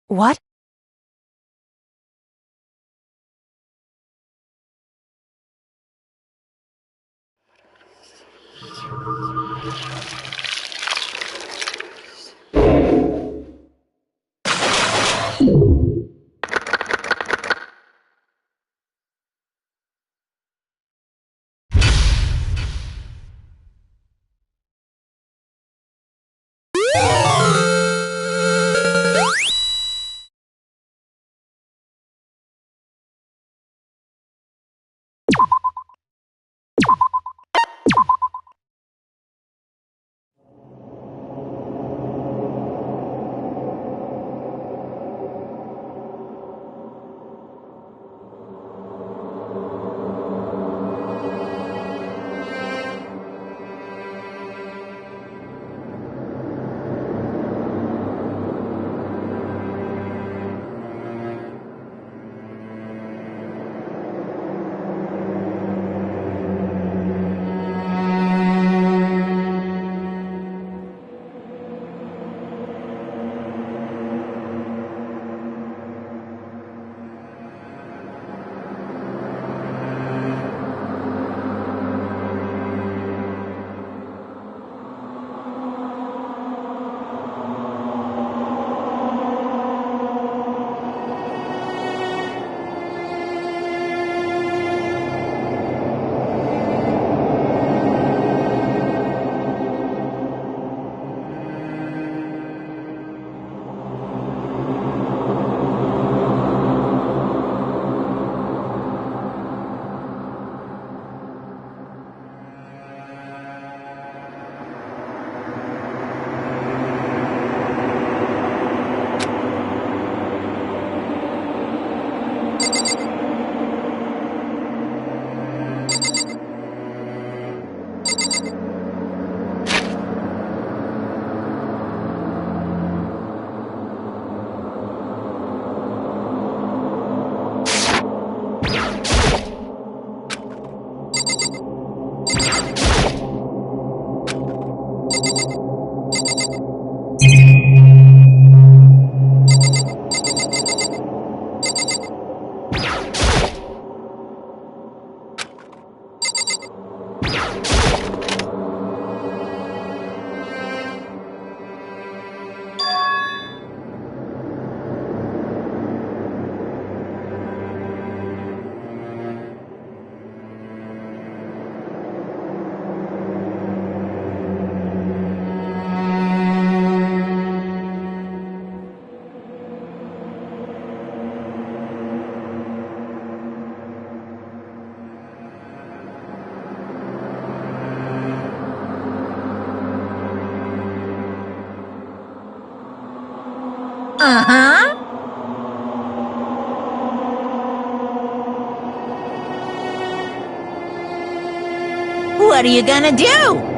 K: What?
B: Uh-huh. What are you gonna do?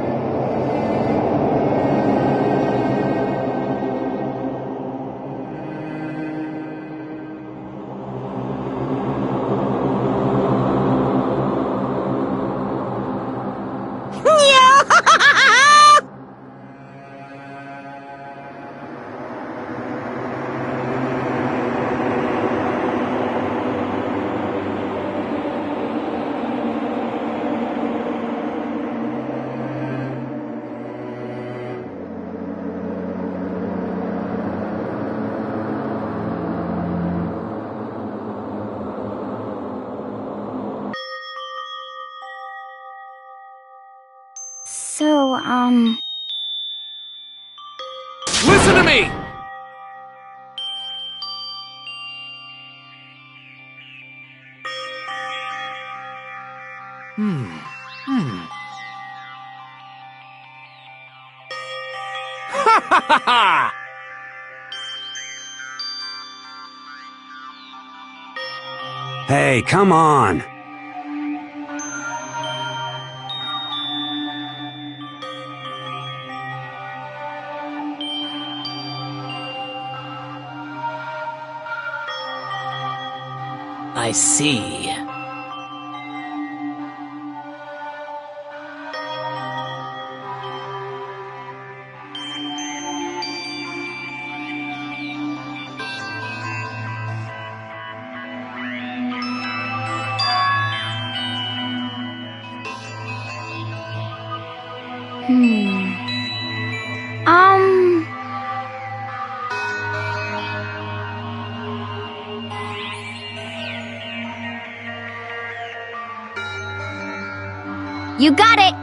N: So,
C: Listen to me! Ha ha ha ha!
G: Hey, come on!
E: I see.
N: You got it!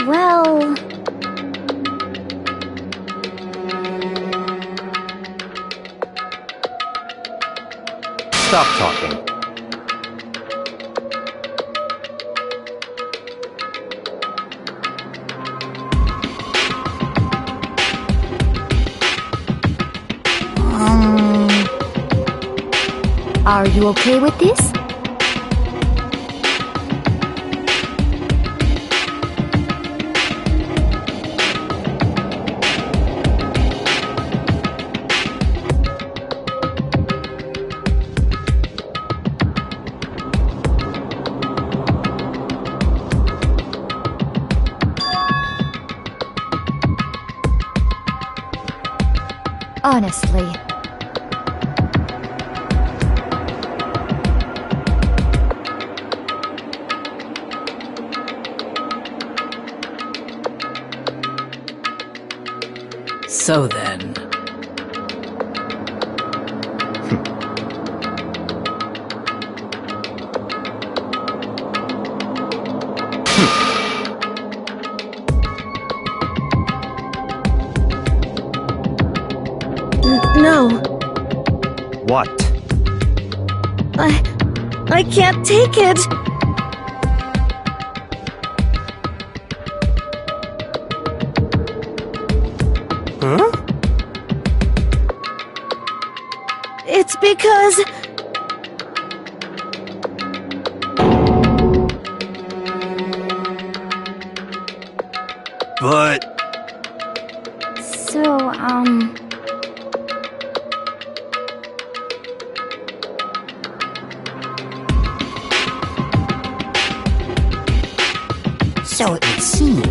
N: Well...
D: Stop talking.
A: Are you okay with this? Honestly.
E: So then...
O: No.
D: What?
O: I can't take it.
C: Huh?
O: It's because...
G: But...
N: So,
L: So it would seem.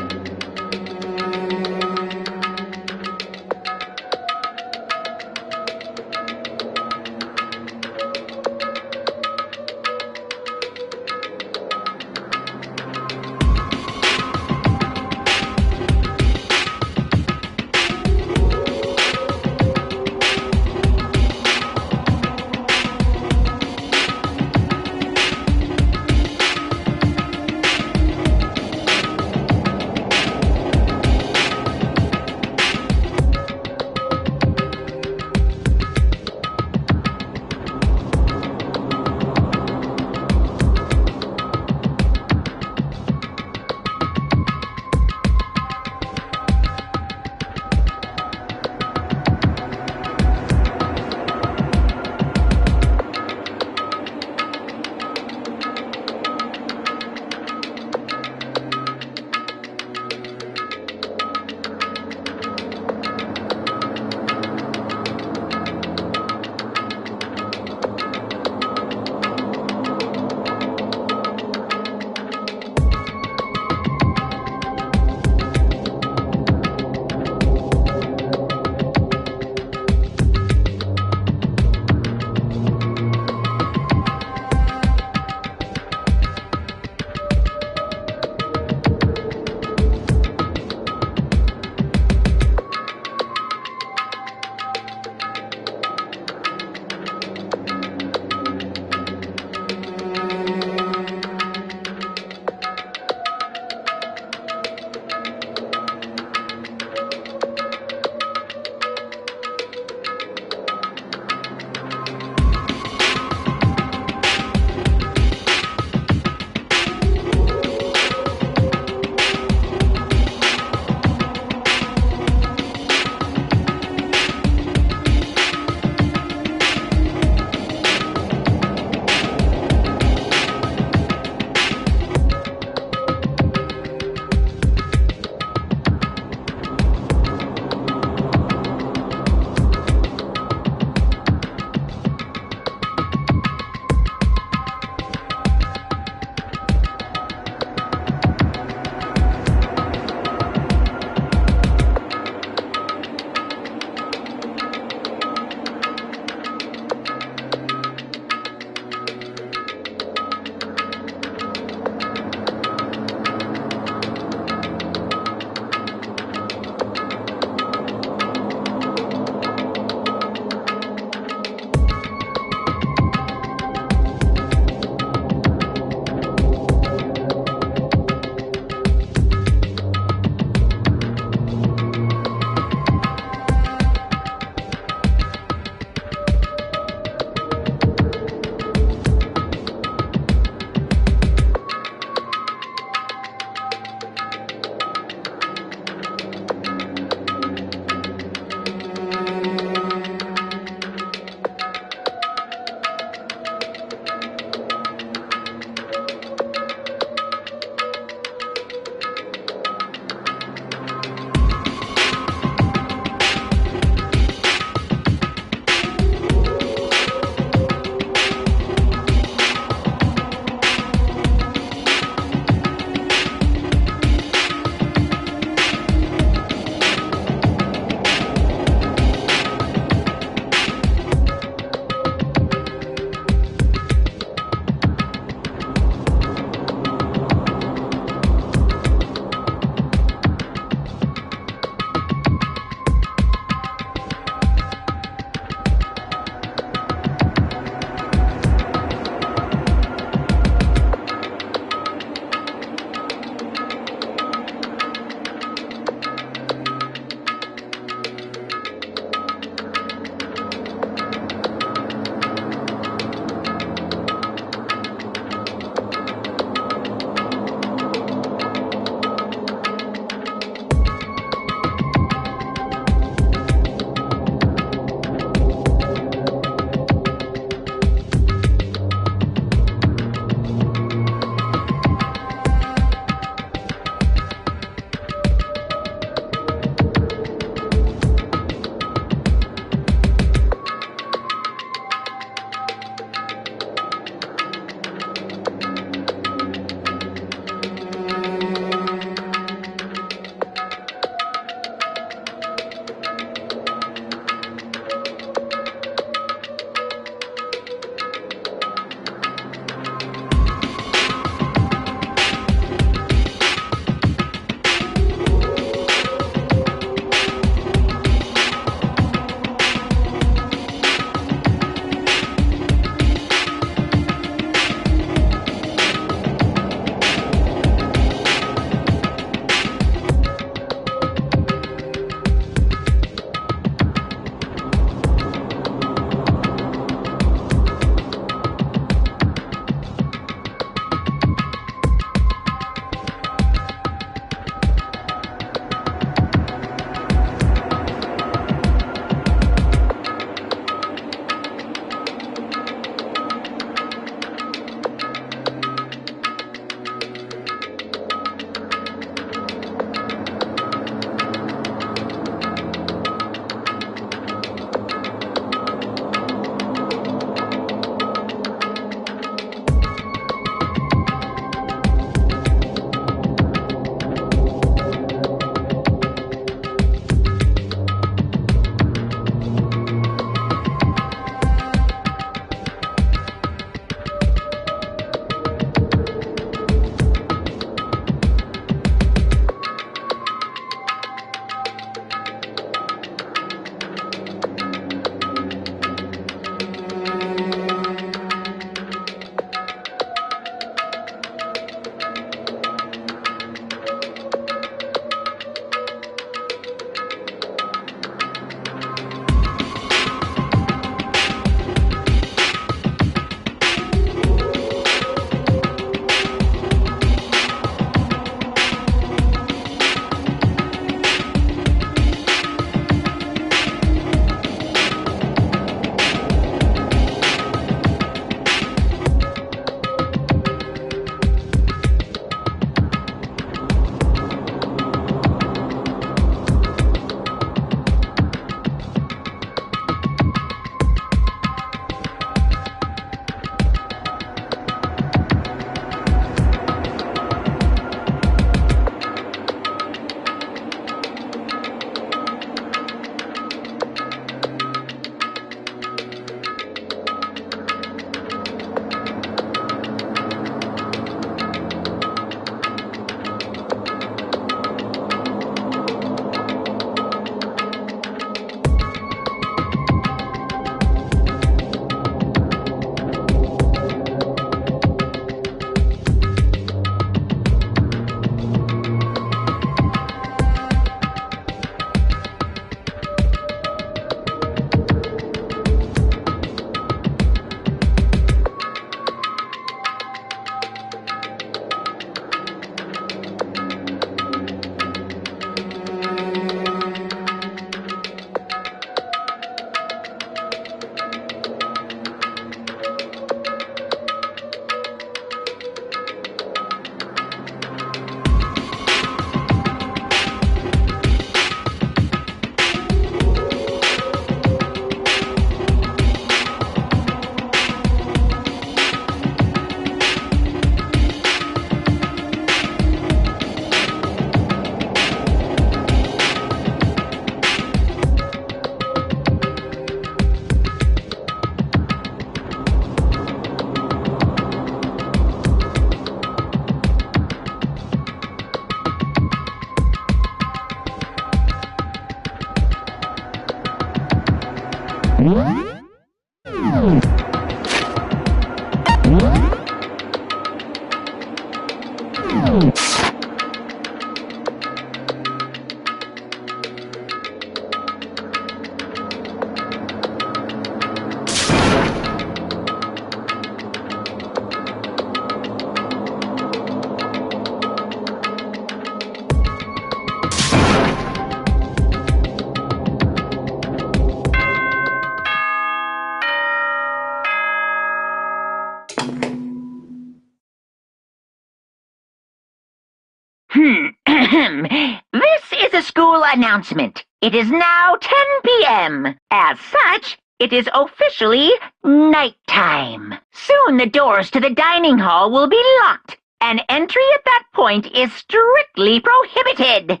B: This is a school announcement. It is now 10 p.m. As such, it is officially nighttime. Soon the doors to the dining hall will be locked, and entry at that point is strictly prohibited.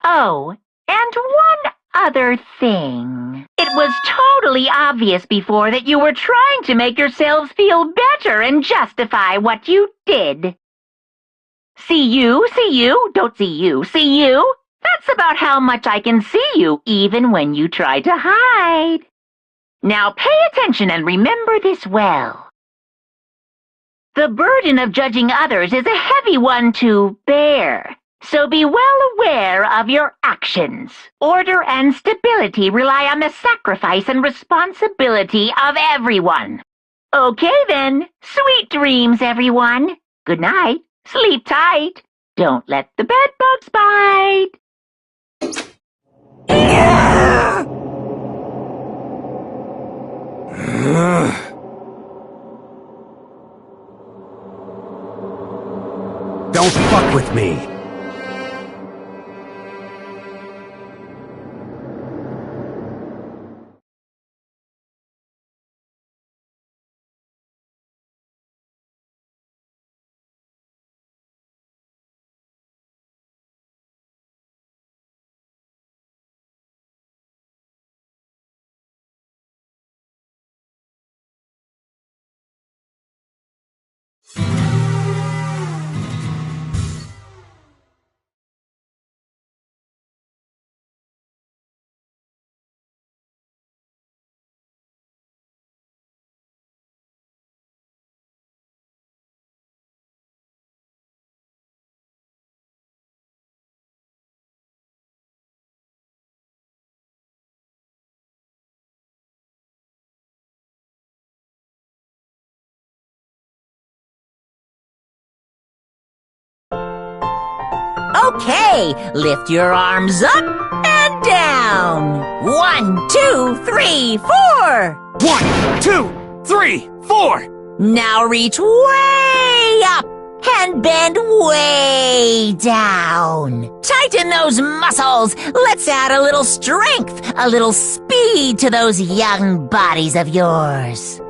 B: Oh, and one other thing. It was totally obvious before that you were trying to make yourselves feel better and justify what you did. See you, don't see you, see you. That's about how much I can see you, even when you try to hide. Now pay attention and remember this well. The burden of judging others is a heavy one to bear, so be well aware of your actions. Order and stability rely on the sacrifice and responsibility of everyone. Okay then, sweet dreams, everyone. Good night. Sleep tight. Don't let the bedbugs bite.
G: Don't fuck with me.
L: Okay, lift your arms up and down. 1, 2, 3, 4.
C: 1, 2, 3, 4!
L: Now reach way up and bend way down. Tighten those muscles. Let's add a little strength, a little speed to those young bodies of yours.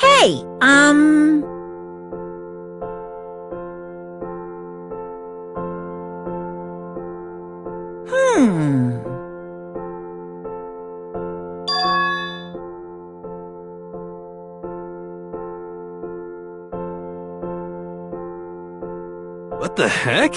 L: Hey,
I: What the heck?